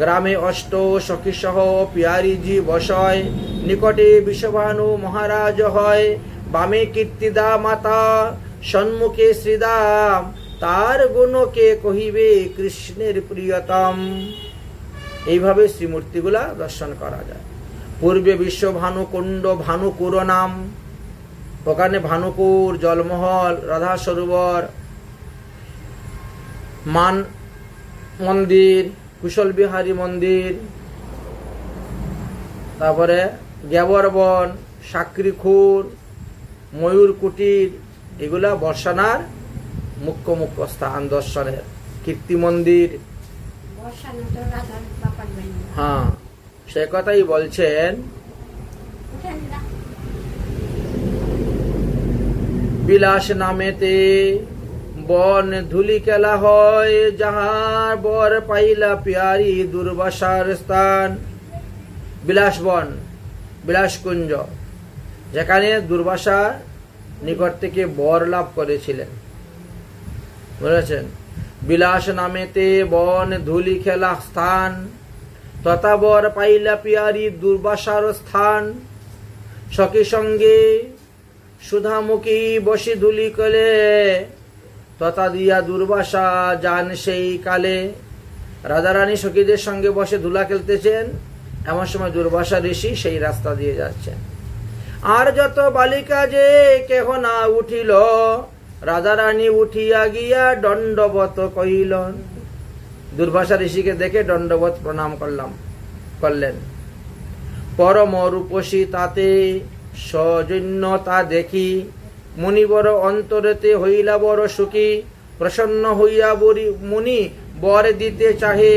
গ্রামে অষ্ট সখী সহ পিয়ারিজি বসয়, নিকটে বিশ্বভানু মহারাজ হয়। বামে কীর্তিদা মাতা, সম্মুখে শ্রীদাম, তার গুণকে কহিবে কৃষ্ণের প্রিয়তম। এইভাবে শ্রীমূর্তিগুলা দর্শন করা যায়। পূর্বে বিশ্বভানু কুণ্ড, ভানুকুর নাম, ওখানে ভানুকুর, জলমহল, রাধা সরোবর, মান মন্দির, কুশল বিহারী মন্দির, তারপরে গ্যাবর বন, সাকরিখুর, ময়ূর কুটির, এগুলা বর্ষানার মুখ্য মুখ্য স্থান দর্শনের। কীর্তি মন্দির, হ্যাঁ সে কথাই বলছেন। বিলাস নামেতে বন ধুলি খেলা হয়, যাহার বর পাইলা পিয়ারি দুর্বাসার স্থান। বিলাস বন, বিলাস কুঞ্জ, যেখানে দুর্বাসা নিকট থেকে বর লাভ করেছিলেন। বলেছেন বিলাস নামেতে বন ধুলি খেলা স্থান, তথাবর পাইলা পিয়ারি দুর্বাসার স্থান। সখী সঙ্গে সুধামুখী বসি ধুলি কলে, তথা দিয়া দুর্বাসা যান সেই কালে। রাধারানী সখীদের সঙ্গে বসে ধুলা খেলতেছেন, এমন সময় দুর্বাসা ঋষি সেই রাস্তা দিয়ে যাচ্ছেন। আর যত বালিকা যে কেহ না উঠিল, রাধারানী উঠিয়া গিয়া দণ্ডবত কহিল। দুর্বাসা ঋষিকে দেখে দণ্ডবত প্রণাম করলেন। পরম রূপসী তাতে সৌজন্যতা দেখি, মুনিবর অন্তরেতে হইলা বড় সুখী। প্রসন্ন হইয়া মুনি বর দিতে চাহে,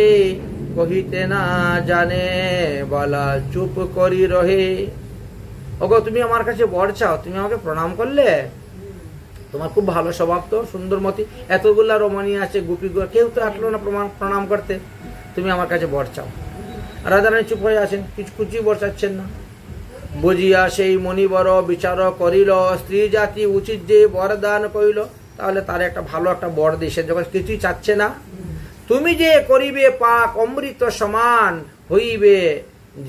কহিতে না জানে বলা চুপ করি রহে। ওগো তুমি আমার কাছে বর চাও, তুমি আমাকে প্রণাম করলে, তোমার খুব ভালো স্বভাব তো, সুন্দরমতি, এতগুলা রমণী আছে, গোপী, কেউ তো আসলো না প্রণাম করতে, তুমি আমার কাছে বর চাও। রাধারানী চুপ হয়ে আছেন, কিছুই বর চাচ্ছেন না। বুঝিয়া সেই মণিবর বিচার করিল, স্ত্রী জাতি উচিত যে বরদান করিল। তাহলে তার একটা ভালো একটা বর দিই, সে যখন কিছুই চাচ্ছে না। তুমি যে করিবে পাক অমৃত সমান, হইবে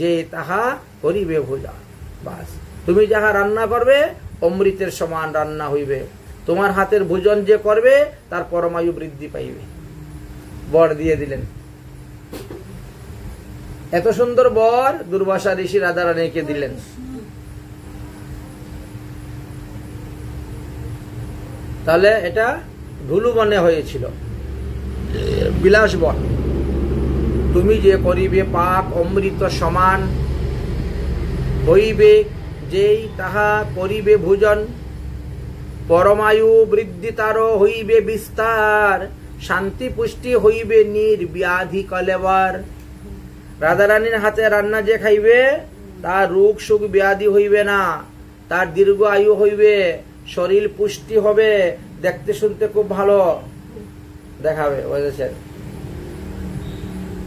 যে তাহা করিবে ভোজা। বাস, তুমি যাহা রান্না করবে অমৃতের সমান রান্না হইবে, তোমার হাতের ভোজন যে করবে তার পরমায়ু বৃদ্ধি পাইবে। বর দিয়ে দিলেন। এত সুন্দর বর দুর্বাসা ঋষি রাধারানীকে দিলেন। তাহলে এটা ধুলু বনে হয়েছিল, বিলাস বন। তুমি যে করিবে পাক অমৃত সমান, হইবে যেই তাহা করিবে ভোজন। পরমায়ু বৃদ্ধি তার হইবে বিস্তার, শান্তি পুষ্টি হইবে নির্ব্যাধি কলেবার। রাধারানীর হাতে রান্না যে খাইবে তার রোগ সুখ ব্যাধি হইবে না, তার দীর্ঘ আয়ু হইবে, শরীর পুষ্টি হবে, দেখতে শুনতে খুব ভালো দেখাবে। বুঝেছেন?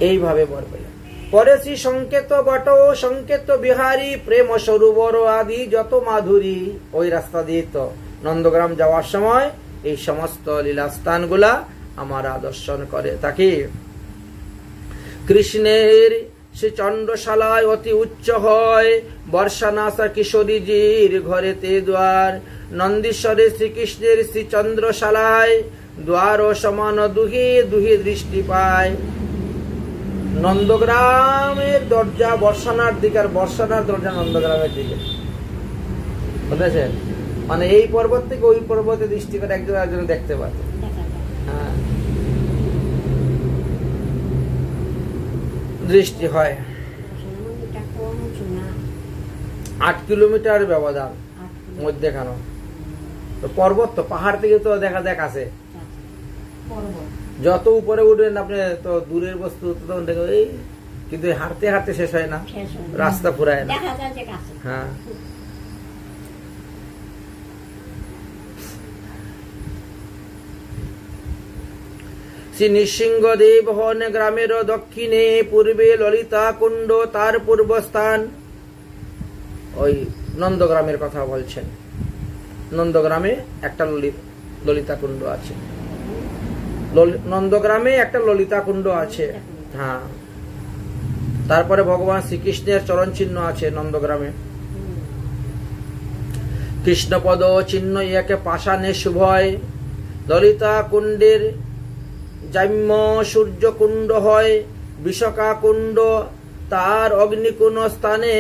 এইভাবে বর পেলেন। পরেছি সংকেত বট সংকেত বিহারী, প্রেম সরোবর আদি যত মাধুরী। ওই রাস্তা দিয়ে তো নন্দগ্রাম যাওয়ার সময় এই সমস্ত লীলাস্থানগুলা আমরা দর্শন করে থাকি। কৃষ্ণের সে চন্দ্রশালায় অতি উচ্চ হয়, বর্ষানাশা কিশোরীজির ঘরেতে দ্বার। নন্দীশ্বরে শ্রীকৃষ্ণের শ্রী চন্দ্রশালায়, দ্বার ও সমান দুহে দুহে দৃষ্টি পায়। নন্দগ্রামের দরজা বর্ষানার দিকে, আর বর্ষানার দরজা নন্দগ্রামের দিকে। বুঝেছেন? মানে এই পর্বত থেকে ওই পর্বতে দৃষ্টি করে একজন একজন দেখতে পাবে। হ্যাঁ, দৃষ্টি হয়। 8 কিলোমিটার ব্যবধান মধ্যেখানে। পর্বত তো, পাহাড় থেকে তো দেখা আছে, যত উপরে উঠবেন আপনি তো দূরের বস্তু তখন দেখো, এই কিন্তু হাঁটতে হাঁটতে শেষ হয় না, রাস্তা ফুরায় না। হ্যাঁ, শ্রী নৃসিংহদেব হন গ্রামের দক্ষিণে, পূর্বে ললিতা কুণ্ড তার পূর্বস্থান। ওই নন্দগ্রামের কথা বলছেন। নন্দগ্রামে একটা ললিতা কুণ্ড আছে, নন্দগ্রামে একটা ললিতা কুণ্ড আছে। হ্যাঁ, তারপরে ভগবান শ্রীকৃষ্ণের চরণ চিহ্ন আছে নন্দগ্রামে। কৃষ্ণপদ চিহ্ন ইয়াকে পাষাণে শুভয়, ললিতা কুণ্ডের জাম্য সূর্য কুণ্ড হয়। বিশকা কুণ্ড তার অগ্নিকুণ স্থানে,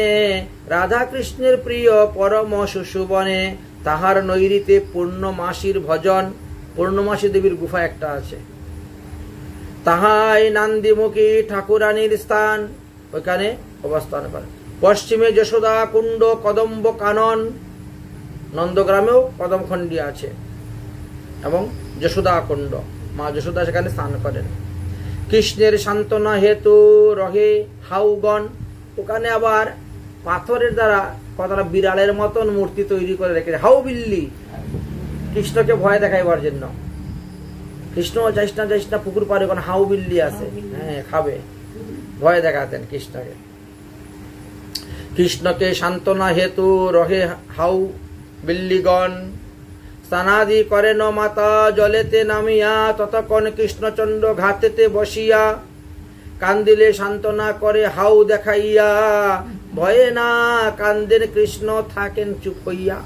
রাধা কৃষ্ণের প্রিয় পরম সুশুবনে। তাহার নৈরিতে পূর্ণমাসীর ভজন, পূর্ণমাসী দেবীর গুফা একটা আছে। তাহাই নান্দিমুখী ঠাকুরানীর স্থান, ওইখানে অবস্থান করে। পশ্চিমে যশোদা কুণ্ড কদম্ব কানন, নন্দগ্রামেও কদমখণ্ডী আছে এবং যশোদা কুণ্ড, মা যশোদা সেখানে স্নান করেন। কৃষ্ণের সান্ত্বনা হেতু রহে হাউগণ, ওখানে আবার পাথরের দ্বারা কতটা বিড়ালের মতন মূর্তি তৈরি করে রেখেছে, হাউ বিল্লি, কৃষ্ণকে ভয় দেখাইবার জন্য। কৃষ্ণ যাইস না পুকুর পারে, ওখানে হাউ বিল্লি আছে, হ্যাঁ খাবে, ভয় দেখাতেন কৃষ্ণকে। কৃষ্ণকে সান্ত্বনা হেতু রহে হাউ বিল্লিগণ, স্নানাদি করেন মাতা জলেতে নামিয়া, ততক্ষণ কৃষ্ণচন্দ্র ঘাতেতে বসিয়া কান্দিলে সান্ত্বনা করে হাউ দেখাইয়া, ভয়ে না কান্দেন কৃষ্ণ থাকেন চুপ হইয়া।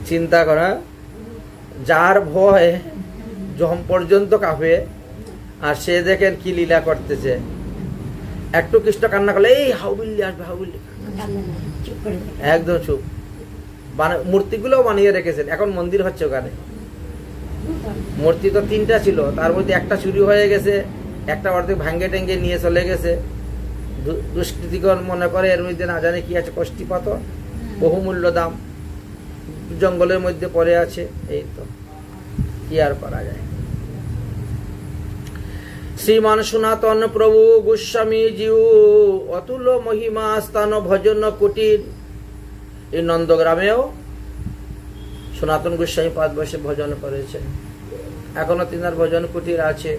চিন্তা করা, যার ভয় যখন পর্যন্ত কাঁপে, আর সে দেখেন কি লীলা করতেছে। একটু কৃষ্ণ কান্না করলে এই হাউবিল্লি আসবে, হাউবিল্লি, একদম চুপ। মূর্তিগুলো বানিয়ে রেখেছেন, এখন মন্দির হচ্ছে ওখানে। মূর্তি তো 3টা ছিল, তার মধ্যে একটা চুরি হয়ে গেছে, একটা অর্ধেক ভাঙ্গে টেঙ্গে নিয়ে চলে গেছে। দুষ্কৃতিকর মনে করে এর মধ্যে না জানে কি আছে, কষ্টিপাত, বহুমূল্য দাম, জঙ্গলের মধ্যে পড়ে আছে। এই তো কি আর করা যায়। শ্রীমান সনাতন প্রভু গোস্বামী জিউ অতুল মহিমা স্থান ভজন কুটির। এই নন্দগ্রামেও সনাতন গোস্বামী পাদ বসে ভজন করেছেন। এখনো তিনার ভজন কুটির আছে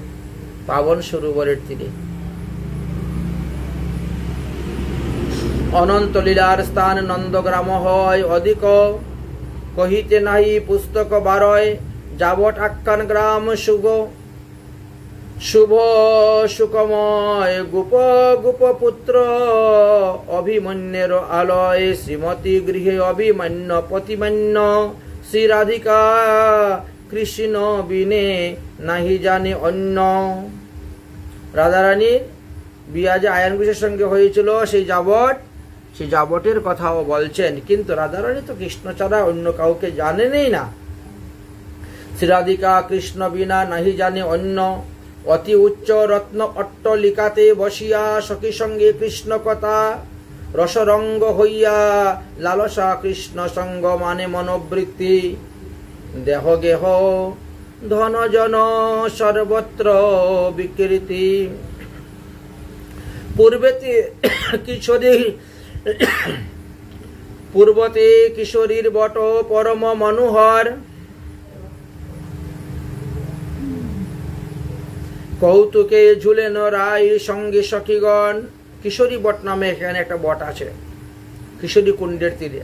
পাবন সরোবরের তীরে। অনন্ত লীলার স্থান নন্দগ্রাম হয় অধিক, কহিতে নাহি পুস্তক বারয়, যাবট আখ্যান গ্রাম শুভ শুভ সুকময় গোপ গোপ পুত্র অভিমন্যের আলয়, শ্রীমতী গৃহে অভিমান্য পতিমান্য, শ্রী রাধিকা কৃষ্ণ বিনে নাহি জানে অন্য। রাধারানীর বিয়া যে আয়ান ঘোষের সঙ্গে হয়েছিল, সেই যাবটের কথাও বলছেন। কিন্তু রাধারানী তো কৃষ্ণ ছাড়া অন্য কাউকে জানেনই না। শ্রী রাধিকা কৃষ্ণ বিনা নাহি জানে অন্য, অতি উচ্চ রত্ন অট্টলিকাতে বসিয়া সখী সঙ্গে কৃষ্ণ কথা, রসরঙ্গ হইয়া লালসা কৃষ্ণ সঙ্গ মানে মনোবৃত্তি, দেহ গেহ ধন জন সর্বত্র বিকৃতি। পূর্বতে কিশোরীর বট পরম মনোহর, কৌতুকে ঝুলেন রায় সঙ্গে সখীগণ। কিশোরী বট নামে এখানে একটা বট আছে, কিশোরী কুণ্ডের তীরে।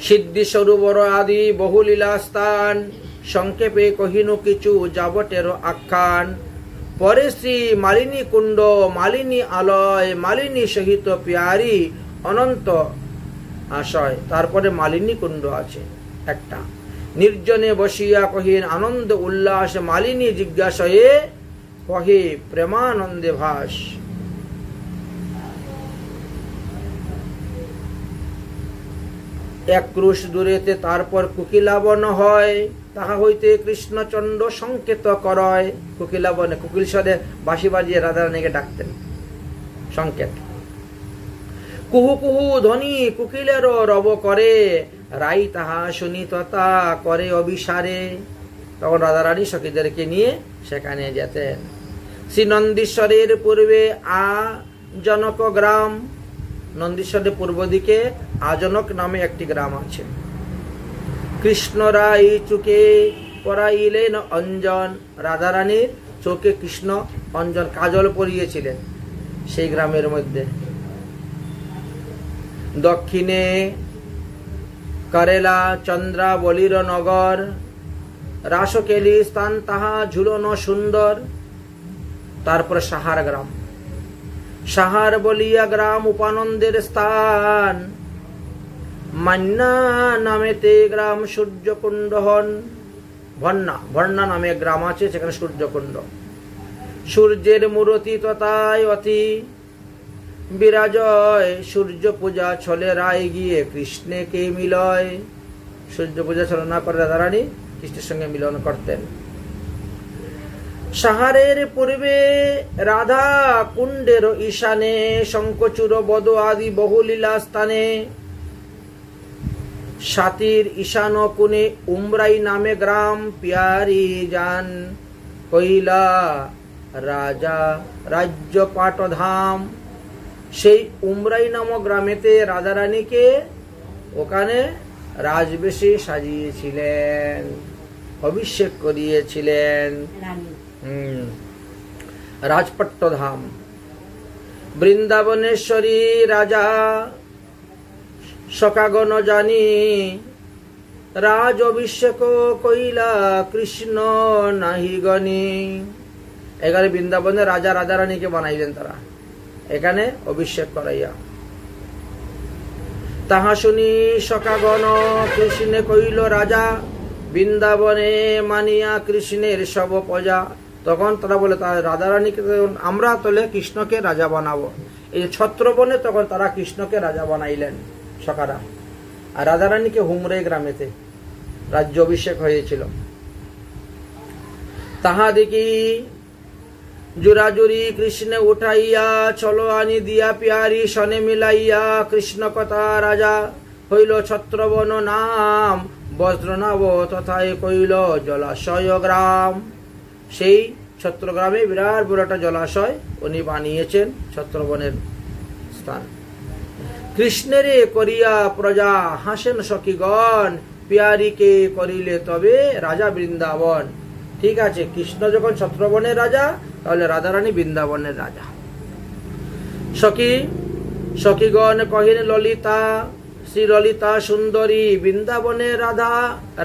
সিদ্ধি সরোবর আদি বহুলীলা স্থান, সংক্ষেপে কহিনু কিছু যাবটের আখ্যান। পরে শ্রী মালিনী কুণ্ড, মালিনী আলয়, মালিনী সহিত পিয়ারি অনন্ত আশয়। তারপরে মালিনী কুণ্ড আছে একটা। নির্জনে বসিয়া কহিন আনন্দ উল্লাস, মালিনী জিজ্ঞাসয়ে কহে প্রেমানন্দে ভাস। এক ক্রুশ দূরেতে তারপর কুকিলাবন হয়, তাহা হইতে কৃষ্ণচন্দ্র সংকেত করয়। কুকিলাবনে কুকিল স্বরে বাঁশি বাজিয়ে রাধারানীকে ডাকতেন, সংকেত। কুহু কুহু ধ্বনি কুকিলেরও রব করে, রাই তাহা শুনি তথা করে অভিসারে। তখন রাধারানী সখীদেরকে নিয়ে সেখানে যেতেন। শ্রী নন্দীশ্বরের পূর্বে আজনক গ্রাম, নন্দীশ্বরের পূর্ব দিকে আজনক নামে একটি গ্রাম আছে। কৃষ্ণ রাই চোখে পরাইলেন অঞ্জন, রাধারানীর চোখে কৃষ্ণ অঞ্জন কাজল পরিয়েছিলেন সেই গ্রামের মধ্যে। দক্ষিণে করেলা চন্দ্রাবলীর নগর, রাসকেলি স্থান তাহা ঝুলন সুন্দর। তারপরে সাহার গ্রাম, সাহার বলিয়া গ্রাম উপানন্দের স্থান। মান্না নামেতে গ্রাম সূর্যকুণ্ড হন। ভর্ণা নামে গ্রাম আছে, সেখানে সূর্যকুণ্ড। সূর্যের মূরতি তথায় অতি বিরাজয়, সূর্য পূজা ছলে রায় গিয়ে কৃষ্ণকে মিলয়। সূর্য পূজা ছলনা করে রাধারানী কৃষ্ণের সঙ্গে মিলন করতেন। সাহারের পূর্বে রাধা কুণ্ডের ঈশানে, শঙ্কচূড় বদ আদি বহুলীলা স্থানে। সাতির ঈশান কোণে উমরাই নামে গ্রাম, পিয়ারি যান কইলা রাজা রাজ্য পাটধাম। সেই উমরাই নামক গ্রামেতে রাধারানীকে ওখানে রাজবেশে সাজিয়েছিলেন, অভিষেক করিয়েছিলেন। রাজপট্টধাম। বৃন্দাবনেশ্বরী রাজা সখাগণ জানি রাজ অভিষেক কইলা কৃষ্ণ নাহি গণি। এখানে বৃন্দাবনে রাজা রাজা রানীকে বানাইলেন তারা, এখানে অভিষেক করাইয়া। তাহা শুনি সখাগণ কৃষ্ণে কইল রাজা, বৃন্দাবনে মানিয়া কৃষ্ণের সব প্রজা। তখন তারা বলে রাধা রানীকে আমরা তাহলে কৃষ্ণকে রাজা বানাবো। এই ছত্রবনে তখন তারা কৃষ্ণকে রাজা বানাইলেন সখারা। আর রাধা রানীকে হুমরে গ্রামেতে রাজ্য অভিষেক হয়েছিল। তাহা দেখি জুরাজুরি কৃষ্ণে উঠাইয়া চলো আনি দিয়া পিয়ারি সনে মিলাইয়া। কৃষ্ণ কথা রাজা হইল ছত্রবন নাম, বজ্রনাভ তথায় কইল জলাশয় গ্রাম। সেই ছত্রগ্রামে বিরাট বড় একটা জলাশয় উনি বানিয়েছেন ছত্রবনের স্থান। কৃষ্ণেরে করিয়া প্রজা হাসেন সখীগণ, পিয়ারিকে করিলে তবে রাজা বৃন্দাবন। ঠিক আছে, কৃষ্ণ যখন ছত্রবনের রাজা, তাহলে রাধারানী বৃন্দাবনের রাজা। সখীগণ কহিলেন ললিতা, শ্রী ললিতা সুন্দরী বৃন্দাবনের রাধা,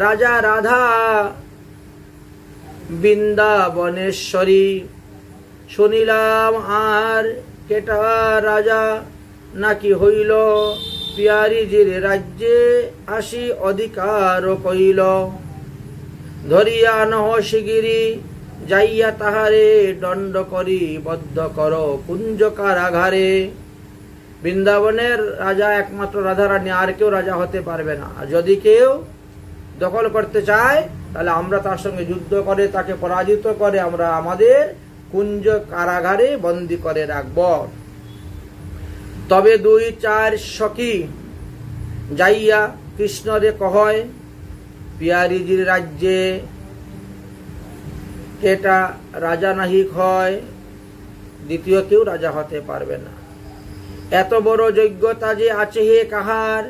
রাজা রাধা বৃন্দাবনেশ্বরী। শুনিলাম আর কেটা রাজা নাকি হইল, পিয়ারিজির রাজ্যে আসি অধিকার কইল। ধরিয়া নহ শিগিরি যাইয়া তাহারে দণ্ড করি বদ্ধ কর কুঞ্জ কারাগারে। বৃন্দাবনের রাজা একমাত্র রাধারানী, আর কেউ রাজা হতে পারবে না। আর যদি কেউ দখল করতে চায় তাহলে আমরা তার সঙ্গে যুদ্ধ করে তাকে পরাজিত করে আমরা আমাদের কুঞ্জ কারাগারে বন্দী করে রাখব। তবে 2-4 সখী যাইয়া কৃষ্ণরে কহয়, পিয়ারিজির রাজ্যে কেটা রাজা নাহি হয়, দ্বিতীয় কেউ রাজা হতে পারবে না। এত বড় যোগ্যতা যে আছে হে কাহার,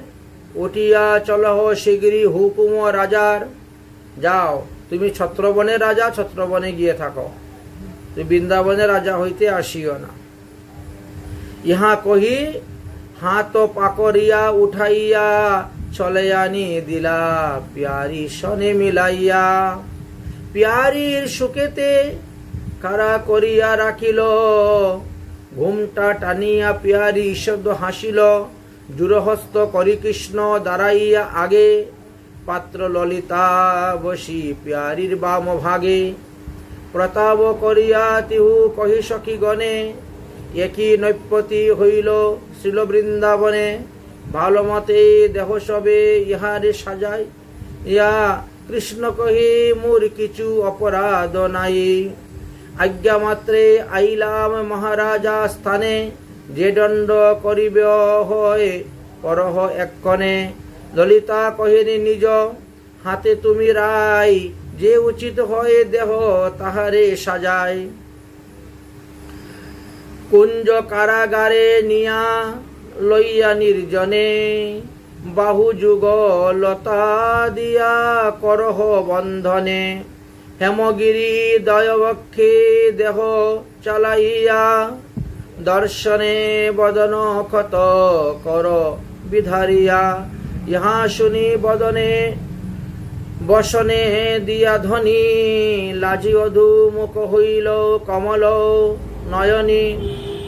উঠিয়া চলহ শিগগিরি হুকুম রাজার। যাও তুমি ছত্রবনের রাজা, ছত্রবনে গিয়ে থাকো, তুমি বৃন্দাবনের রাজা হইতে আসিও না। ইহা কহি হাত পাকড়িয়া উঠাইয়া চলে আনি দিলা পিয়ারি সনে মিলাইয়া। পিয়ারির সুখেতে কারা করিয়া রাখিল, ঘুমটা টানিয়া পিয়ারি ঈষদ হাসিল। জুরহস্ত করি কৃষ্ণ দাঁড়াইয়া আগে, পাত্র ললিতা বসি পিয়ারির বাম ভাগে। প্রতাপ করিয়া তিহু কহি সখী গণে, একই নৈপতি হইল শ্রীল বৃন্দাবনে। ভালো মতে দেহ সবে ইহারে সাজাই, ইয়া কৃষ্ণ কহি মোর কিছু অপরাধ নাই। আজ্ঞা মাত্রে আইলাম মহারাজা স্থানে, যে দণ্ড করিবে হয় করহ এক্ষণে। ললিতা কহিনি নিজ হাতে তুমি রায়, যে উচিত হয় দেহ তাহারে সাজায়। কুঞ্জ কারাগারে নিয়া লইয়া নির্জনে, বাহু যুগ লতা দিয়া করহ বন্ধনে। হেমগিরি দয়বক্ষে দেহ চালাইয়া, দর্শনে বদন ক্ষত কর বিধারিয়া। ইহা শুনি বদনে বসনে দিয়া ধ্বনি, লাজি অধু মুখ হইল কমল নয়নী।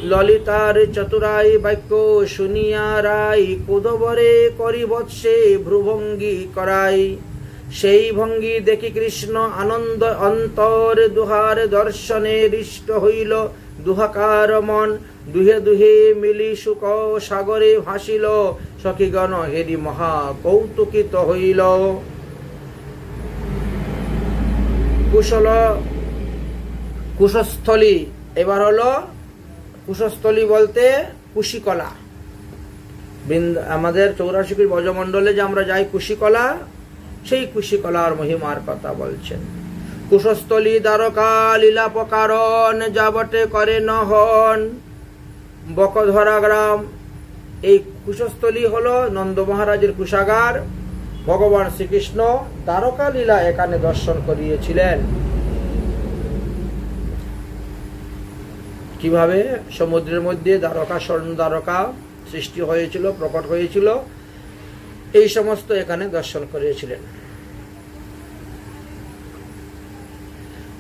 ললিতার চতুরাই বাক্য শুনিয়া রাই, কুদবরে করি বৎসে ভ্রুভঙ্গি করাই। সেই ভঙ্গি দেখি কৃষ্ণ আনন্দ অন্তর, দুহার দর্শনে হৃষ্ট হইল দুহাকার মন। দুহে দুহে মিলি সুখ সাগরে ভাসিল, সখীগণ হেরি মহা কৌতুকিত হইল। কুশস্থলী, এবার হলো কুশস্থলী বলতে কুশিকলা। আমাদের 84 ব্রজমণ্ডলে যে আমরা যাই কুশিকলা, সেই কুশিকলার মহিমার কথা বলছেন। কুশস্থলী দ্বারকা লীলা প্রকারণ, যাবটে করে নহন বকধরা গ্রাম। এই কুশস্থলী হলো নন্দ মহারাজের কুশাগার। ভগবান শ্রীকৃষ্ণ দ্বারকা লীলা এখানে দর্শন করিয়েছিলেন। কিভাবে সমুদ্রের মধ্যে দ্বারকা স্বর্ণ দ্বারকা সৃষ্টি হয়েছিল, প্রকট হয়েছিল, এই সমস্ত এখানে দর্শন করেছিলেন।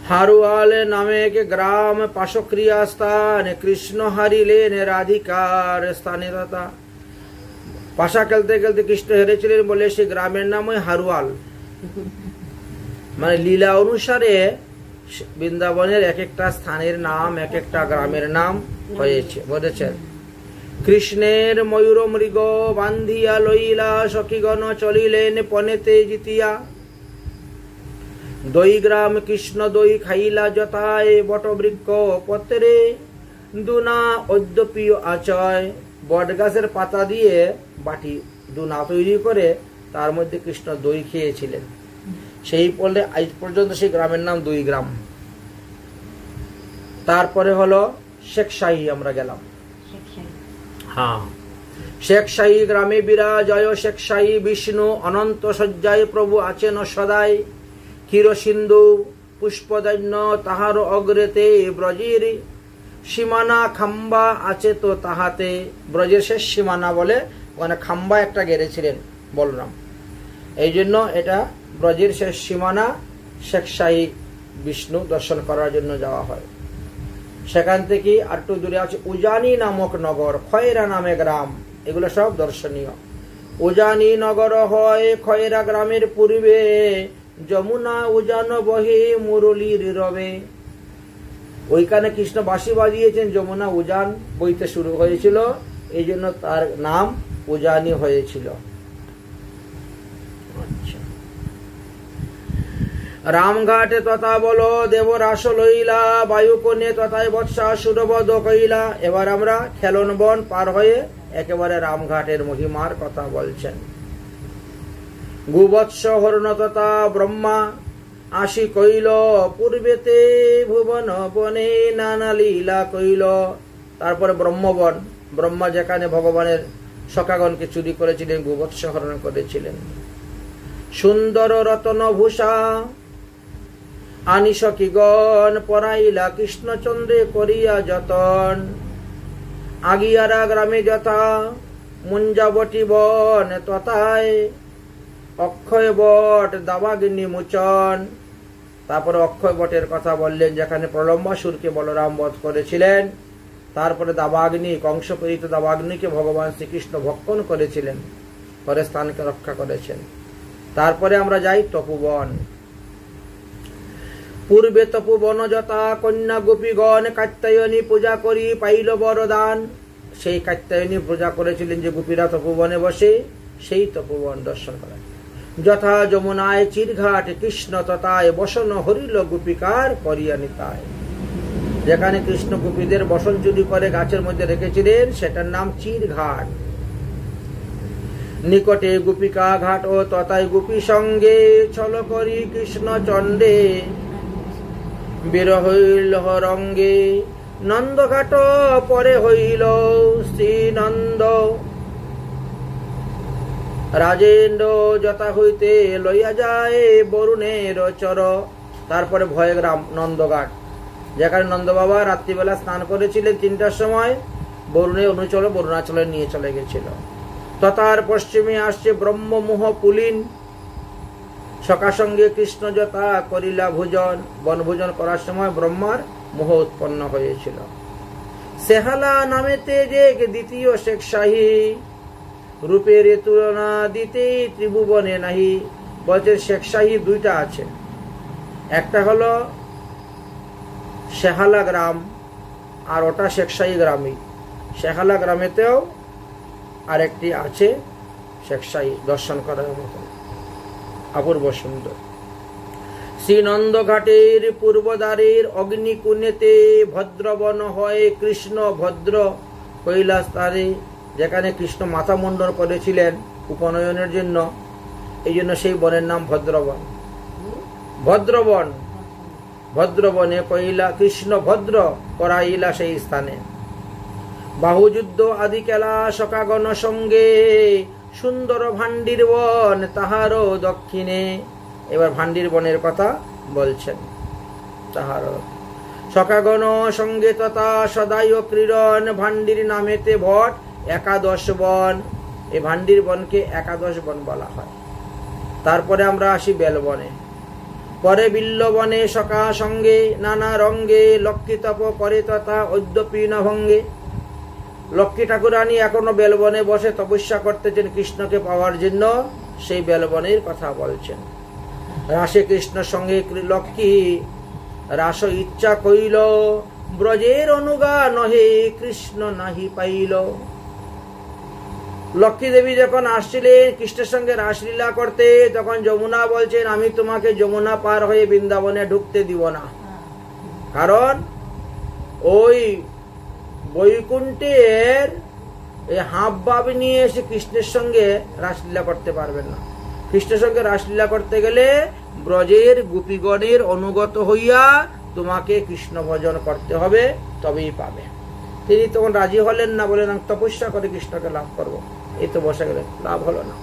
হারুয়াল নামে এক গ্রাম পাশক্রিয়া স্থান কৃষ্ণ হারিলেন রাধিকার স্থানে তথা। পাশা খেলতে খেলতে কৃষ্ণ হেরেছিলেন বলে সেই গ্রামের নাম ওই হারুয়াল। মানে লীলা অনুসারে বৃন্দাবনের এক একটা স্থানের নাম এক একটা গ্রামের নাম হয়েছে বলেছেন। কৃষ্ণের ময়ূর মৃগ বান্ধিয়া লইলা সখীগণ চলিলেন পনেতে জিতিয়া। দই গ্রাম কৃষ্ণ দই খাইলা যথায় বটবৃক্ষ পত্রে দুনা অদ্যপি আচয়। বট গাছের পাতা দিয়ে বাটি দুনা তৈরি করে তার মধ্যে কৃষ্ণ দই খেয়েছিলেন। সেই বলে আজ পর্যন্ত সেই গ্রামের নাম দই গ্রাম। তারপরে হলো শেখশাহী, আমরা গেলাম। হ্যাঁ, শেখশাহী গ্রামে বিরাজয় শেখশাহী বিষ্ণু অনন্ত শয্যায় প্রভু আছেন সদাই। ক্ষীর সিন্ধু পুষ্পদৈন্য তাহার অগ্রেতে ব্রজের সীমানা খাম্বা আছে তো তাহাতে। ব্রজের শেষ সীমানা বলে ওখানে খাম্বা একটা গেড়েছিলেন বলরাম, এই জন্য এটা ব্রজের শেষ সীমানা। শেখশাহী বিষ্ণু দর্শন করার জন্য যাওয়া হয়। সেখান থেকে আর একটু দূরে আছে উজানি নামক নগর, খয়রা নামে গ্রাম, এগুলো সব দর্শনীয়। উজানি নগর হয় খয়রা গ্রামের পূর্বে, যমুনা উজান বহে মুরলীর রবে। ওইখানে কৃষ্ণ বাঁশি বাজিয়েছেন, যমুনা উজান বইতে শুরু হয়েছিল, এই জন্য তার নাম উজানি হয়েছিল। রামঘাটে তথা বলো দেবরাস লইলা, বায়ুকোণে তথায় বৎসা সুরবদ কইলা। এবার আমরা খেলন বন পার হয়ে একেবারে রামঘাটের মহিমার কথা বলছেন। গুবৎস হরণ তথা ব্রহ্মা আসি কইল, পূর্বেতে ভুবন বনে নানা লীলা কইল। তারপরে ব্রহ্মবন, ব্রহ্মা যেখানে ভগবানের সখাগণকে চুরি করেছিলেন, গুবৎস হরণ করেছিলেন। সুন্দর রতন ভূষা আনি সখীগণ, পরাইলা কৃষ্ণচন্দ্রে করিয়া যতন। আগিয়ারা গ্রামে যথা মুঞ্জাবটি বন, তথায় অক্ষয় বট দাবাগ্নি মোচন। তারপরে অক্ষয় বটের কথা বললেন, যেখানে প্রলম্বাসুরকে বলরাম বধ করেছিলেন। তারপরে দাবাগ্নি, কংস প্রেরিত দাবাগ্নিকে ভগবান শ্রীকৃষ্ণ ভক্ষণ করেছিলেন, পরে স্থানকে রক্ষা করেছেন। তারপরে আমরা যাই তপোবন। পূর্বে তপোবন যথা কন্যা গোপীগণ, কাত্যায়নী পূজা করি পাইল বরদান। সেই কাত্যায়নী পূজা করেছিলেন যে গোপীরা তপোবনে বসে, সেই তপোবন দর্শন করা। যথা যমুনায় চিরঘাট কৃষ্ণ তথায় বসন হরিল গোপীকার করিয়া নিতায়। যেখানে কৃষ্ণ গোপীদের বসন চুরি করে গাছের মধ্যে রেখেছিলেন, সেটার নাম চিরঘাট। নিকটে গোপিকা ঘাট ও তথায় গোপী সঙ্গে, ছল করি কৃষ্ণ চণ্ডে বীর হইল রঙ্গে। নন্দঘাট পরে হইল শ্রীনন্দ, রাজেন্দ্র যথা হইতে লইয়া যায় বরুণের চর। তারপরে ভয়গ্রাম নন্দঘাট, যেখানে নন্দ বাবা রাত্রিবেলা স্নান করেছিলেন 3টার সময়, বরুণের অনুচর বরুণাচলে নিয়ে চলে গেছিল। তথার পশ্চিমে আসছে ব্রহ্মমোহ পুলিন, সখা সঙ্গে কৃষ্ণ যথা করিলা ভোজন। বনভোজন করার সময় ব্রহ্মার মোহ উৎপন্ন হয়েছিল। সেহালা নামেতে যে দ্বিতীয় শেখশাহী, রূপের তুলনা দিতে ত্রিভুবনে নাহি। বলছে শেখশাহী দুইটা আছে, একটা হলো সেহালা গ্রাম আর ওটা শেখশাহী গ্রামই। সেহালা গ্রামেতেও আরেকটি আছে শেখশাহী, দর্শন করার মতো অপূর্ব সুন্দর। শ্রীনন্দ ঘাটের পূর্বদ্বারের অগ্নিকুণেতে ভদ্রবন হয় কৃষ্ণ ভদ্র কৈলাস তারে। যেখানে কৃষ্ণ মাথা মুন্ডন করেছিলেন উপনয়নের জন্য, এই জন্য সেই বনের নাম ভদ্রবন। ভদ্রবন, ভদ্রবনে কইলা কৃষ্ণ ভদ্র করাইলা সেই স্থানে। বাহুযুদ্ধ আদি কেলা সখাগণ সঙ্গে, সুন্দর ভান্ডির বন তাহারও দক্ষিণে। এবার ভান্ডির বনের কথা বলছেন। তাহারও সখাগণ সঙ্গে তথা সদাই ক্রীড়ন, ভান্ডির নামেতে ভট 11 বন। এই ভান্ডির বনকে একাদশ বন বলা হয়। তারপরে আমরা আসি বেলবনে। পরে বিল্লবনে সখা সঙ্গে নানা রঙ্গে লক্ষ্মী তপ করে তথা অদ্যপি ন ভঙ্গে। লক্ষ্মী ঠাকুরানী এখনো বেলবনে বসে তপস্যা করতেছেন কৃষ্ণকে পাওয়ার জন্য, সেই বেলবনের কথা বলছেন। রাসে কৃষ্ণ সঙ্গে লক্ষ্মী রাস ইচ্ছা কইল, ব্রজের অনুগা নহে কৃষ্ণ নাহি পাইল। লক্ষ্মী দেবী যখন আসছিলেন কৃষ্ণের সঙ্গে রাসলীলা করতে, তখন যমুনা বলছেন, আমি তোমাকে যমুনা পার হয়ে বৃন্দাবনে ঢুকতে দিব না, কারণ ওই বৈকুণ্ঠের হাব ভাব নিয়ে এসে কৃষ্ণের সঙ্গে রাসলীলা করতে পারবেন না। কৃষ্ণের সঙ্গে রাসলীলা করতে গেলে ব্রজের গোপীগণের অনুগত হইয়া তোমাকে কৃষ্ণ ভজন করতে হবে, তবেই পাবে। তিনি তখন রাজি হলেন না, বলেন আমি তপস্যা করে কৃষ্ণকে লাভ করব। এই তো বসে গেলেন, লাভ হলো না।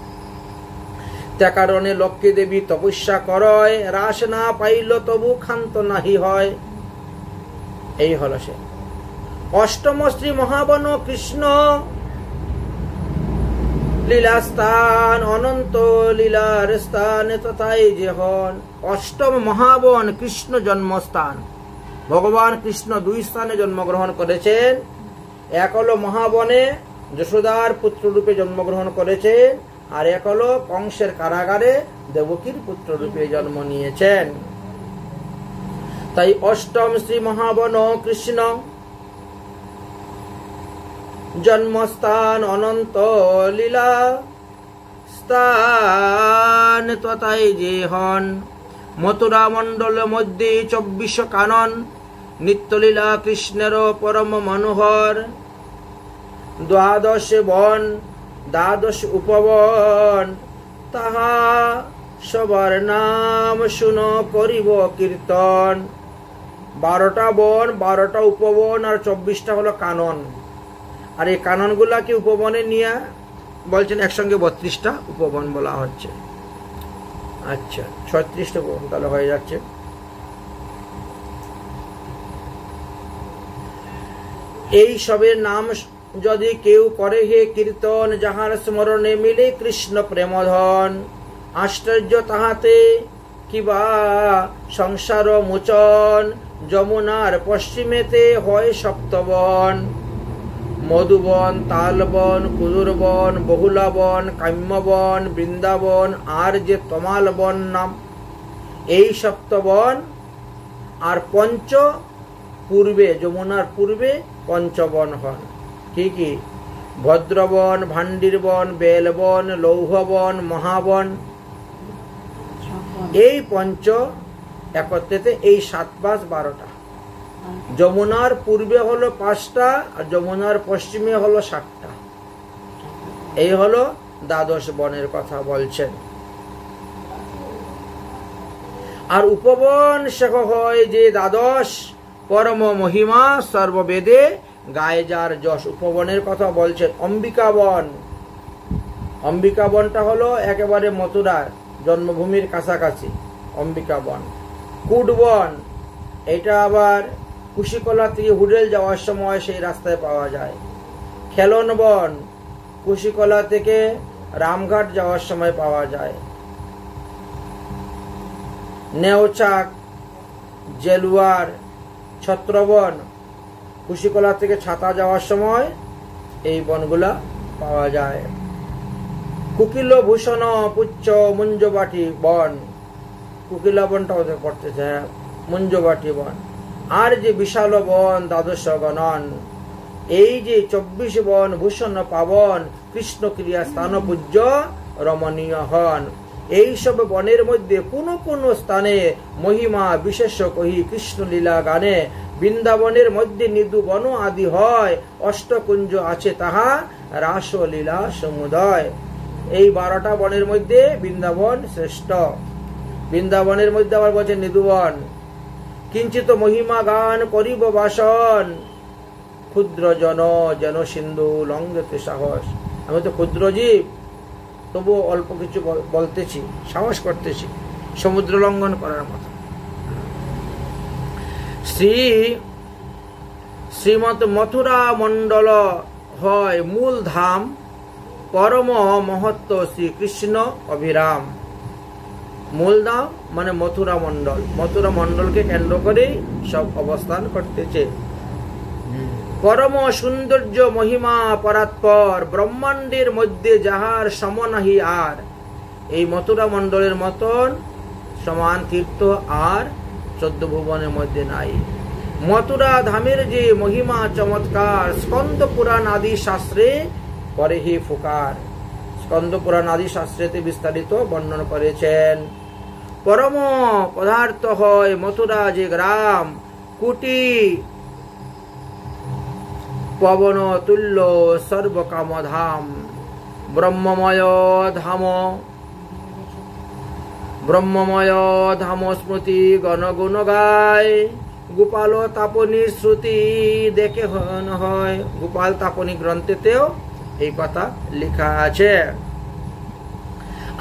তে কারণে লক্ষ্মী দেবী তপস্যা করয়, রাস না পাইল তবু ক্ষান্ত নাহি হয়। এই হলো সে। অষ্টম শ্রী মহাবন কৃষ্ণ লীলা স্থান, অনন্ত লীলার স্থান তথাই যে হন। অষ্টম মহাবন কৃষ্ণ জন্মস্থান। ভগবান কৃষ্ণ দুই স্থানে জন্মগ্রহণ করেছেন। এক হলো মহাবনে যশোদার পুত্র রূপে জন্মগ্রহণ করেছেন, আর এক হলো কংসের কারাগারে দেবকীর পুত্র রূপে জন্ম নিয়েছেন। তাই অষ্টম শ্রী মহাবন কৃষ্ণ জন্মস্থান, অনন্ত লীলা স্থান তথাই যে হন। মথুরা মণ্ডল মধ্যে 24 কানন, নিত্যলীলা কৃষ্ণের পরম মনোহর। 12 বন 12 উপবন, তাহা সবার নাম শুন করিব কীর্তন। 12টা বন, 12টা উপবন আর 24টা হলো কানন। আর এই কাননগুলাকে উপবনে নিয়ে বলছেন একসঙ্গে 32টা উপবন বলা হচ্ছে। আচ্ছা, 36টা উপবন তাহলে হয়ে যাচ্ছে। এই সবের নাম যদি কেউ করে হে কীর্তন, যাহার স্মরণে মিলে কৃষ্ণ প্রেমধন। আশ্চর্য তাহাতে কিবা সংসার মোচন, যমুনার পশ্চিমেতে হয় সপ্তবন। মধুবন, তালবন, কুদুরবন, বহুলাবন, কাম্যবন, বৃন্দাবন আর যে তমালবন নাম, এই সপ্তবন। আর পঞ্চ পূর্বে, যমুনার পূর্বে পঞ্চবন হন। কি কি? ভদ্রবন, ভান্ডিরবন, বেলবন, লৌহবন, মহাবন। এই পঞ্চ একত্রেতে এই 7 5 12টা। যমুনার পূর্বে হলো 5টা আর যমুনার পশ্চিমে হলো 7টা। এই হলো 12 বনের কথা বলছেন। আর উপবন শেখ হয় যে 12 পরম মহিমা সর্ববেদে গায়ে যার যশ। উপবনের কথা বলছেন। অম্বিকা বন, অম্বিকা বনটা হলো একেবারে মথুরার জন্মভূমির কাছাকাছি অম্বিকা বন। কুটবন, এটা আবার কুশিকলা থেকে হুডেল যাওয়ার সময় সেই রাস্তায় পাওয়া যায়। খেলন বন, কুশিকলা থেকে রামঘাট যাওয়ার সময় পাওয়া যায়। নেওচাক, জেলুয়ার, ছত্রবন, কুশিকলা থেকে ছাতা যাওয়ার সময় এই বনগুলা পাওয়া যায়। কুকিল ভূষণ পুচ্ছ মুঞ্জবাটি বন, কুকিলা বনটা ওদের পড়তেছে, মুঞ্জবাটি বন। আর যে বিশাল বন 12 গণন। এই যে 24 বন ভূষণ পাবন, কৃষ্ণ ক্রিয়া স্থান পূজ্য রমণীয় হন। এই সব বনের মধ্যে কোন কোন স্থানে মহিমা বিশেষ কহি কৃষ্ণ লীলা গানে। বৃন্দাবনের মধ্যে নিদু বন আদি হয়, অষ্টকুঞ্জ আছে তাহা রাসলীলা সমুদয়। এই 12টা বনের মধ্যে বৃন্দাবন শ্রেষ্ঠ। বৃন্দাবনের মধ্যে আবার বলছে নিদুবন। কিঞ্চিত মহিমা গান করিব বাসন, ক্ষুদ্র জন যেন সিন্ধু লঙ্ঘতে সাহস। আমি তো ক্ষুদ্র জীব, তবু অল্প কিছু বলতেছি, সাহস করতেছি সমুদ্র লঙ্ঘন করার মতো। শ্রীমৎ মথুরা মণ্ডল হয় মূল ধাম, পরম মহত্ব শ্রীকৃষ্ণ অভিরাম। মূলধাম মানে মথুরা মন্ডল, মথুরা মন্ডলকে কেন্দ্র করেই সব অবস্থান করতেছে। পরম সৌন্দর্য মহিমা পরাৎপর, ব্রহ্মাণ্ডের মধ্যে যাহার সম নাহি আর। এই মথুরা মন্ডলের মতন সমান তীর্থ আর 14 ভুবনের মধ্যে নাই। মথুরা ধামের যে মহিমা চমৎকার, স্কন্দ পুরাণ আদি শাস্ত্রে করে হে ফুকার। স্কন্দ পুরাণ আদি শাস্ত্রেতে বিস্তারিত বর্ণন করেছেন। পরম পদার্থ হয় মথুরা যে গ্রাম, কোটি পবন তুল্য সর্বকামধাম। ব্রহ্মময় ধাম, ব্রহ্মময় ধাম স্মৃতি গণগুণ গায়। গোপাল তাপনীর শ্রুতি দেখে হয়। গোপাল তাপনী গ্রন্থেতেও এই কথা লেখা আছে।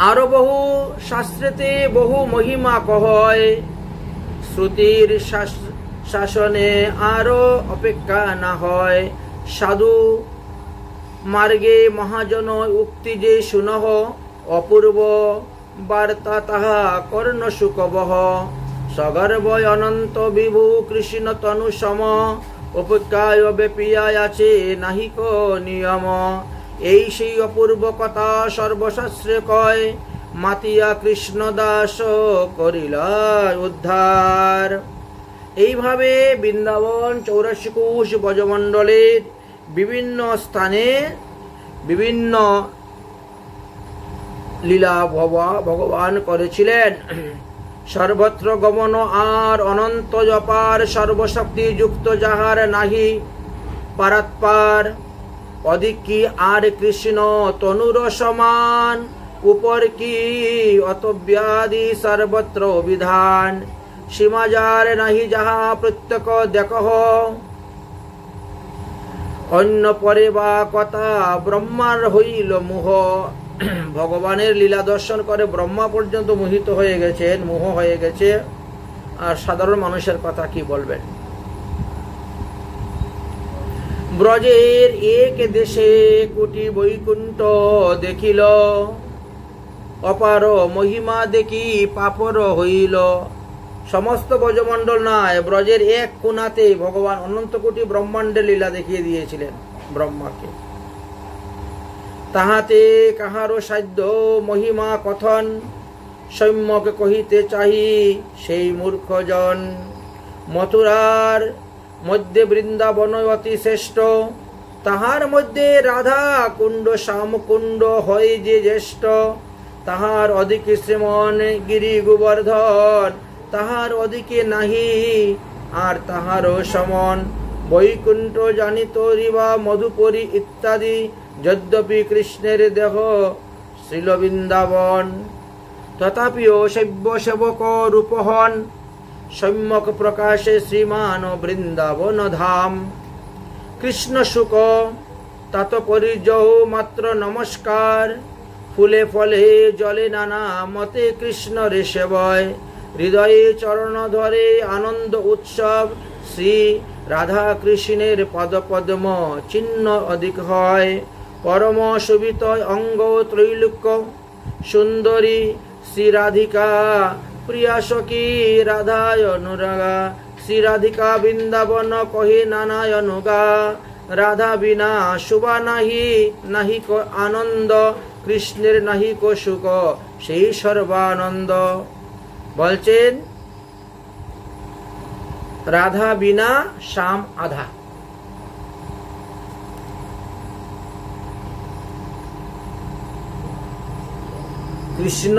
আরো বহু শাস্ত্রেতে বহু মহিমা কহয়, শ্রুতির শাসনে আরো অপেক্ষা না হয়। সাধু মার্গে মহাজন উক্তি যে শুনহ, অপূর্ব বার্তা তাহা কর্ণ সুকবহ। সগর্ব অনন্ত বিভু কৃষ্ণ তনু সম, অপেক্ষায় বেপিয়ায় আছে নাহিক নিয়ম। এই সেই অপূর্ব কথা সর্বশাস্ত্রে কয়, মাতিয়া কৃষ্ণ দাস করিল উদ্ধার। এইভাবে বৃন্দাবন 84 কোশ ব্রজমণ্ডলের বিভিন্ন স্থানে বিভিন্ন লীলা ভগবান করেছিলেন। সর্বত্র গমন আর অনন্ত জপার, সর্বশক্তি যুক্ত যাহার নাহি পারাৎপার। অধিক কি আর কৃষ্ণ তনুর সমান, উপর কি অতব্যাদি সর্বত্র বিধান। সীমা যার নাহি যাহা প্রত্যক্ষ দেখহ, অন্য পরে বা কথা ব্রহ্মার হইল মোহ। ভগবানের লীলা দর্শন করে ব্রহ্মা পর্যন্ত মোহিত হয়ে গেছেন, মোহ হয়ে গেছে, আর সাধারণ মানুষের কথা কি বলবেন। ব্রজের এক দেশে কোটি বৈকুণ্ঠ দেখিল, অপার মহিমা দেখি পাপর হইল। সমস্ত ব্রজমণ্ডল নয়, ব্রজের এক কোণাতে ভগবান অনন্ত কোটি ব্রহ্মাণ্ডের লীলা দেখিয়ে দিয়েছিলেন ব্রহ্মাকে। তাহাতে কাহারও সাধ্য মহিমা কথন, সম্যক কহিতে চাহি সেই মূর্খজন। মথুরার মধ্যে বৃন্দাবন অতি শ্রেষ্ঠ, তাহার মধ্যে রাধা কুণ্ড শ্যামকুণ্ড হয় যে জ্যেষ্ঠ। তাহার অধিকে শ্রীমন গিরি গোবর্ধন, তাহার অধিকে নাহি আর তাহারও সমন। বৈকুণ্ঠ জানিত রিবা মধুপুরী ইত্যাদি, যদ্যপি কৃষ্ণের দেহ শ্রীল বৃন্দাবন। তথাপিও সব্য সেবক রূপহন, সম্যক প্রকাশে শ্রীমান বৃন্দাবন ধাম। কৃষ্ণ শুক তাত পরিজহ মাত্র নমস্কার, ফুলে ফলে জলে নানা মতে কৃষ্ণ রে সেবয়। হৃদয়ে চরণ ধরে আনন্দ উৎসব, শ্রী রাধা কৃষ্ণের পদপদ্ম চিহ্ন অধিক হয়। পরম শোভিত অঙ্গ ত্রৈলোক্য সুন্দরী শ্রী রাধিকা, প্রিয়া সখী রাধায় অনুরাগা। শ্রী রাধিকা বৃন্দাবন কহে নানায় অনুগা, রাধা বিনা শোভা নাহি নাহিক আনন্দ। কৃষ্ণের নাহিক সুখ সেই সর্বানন্দ। বলছেন রাধা বিনা শ্যাম আধা। কৃষ্ণ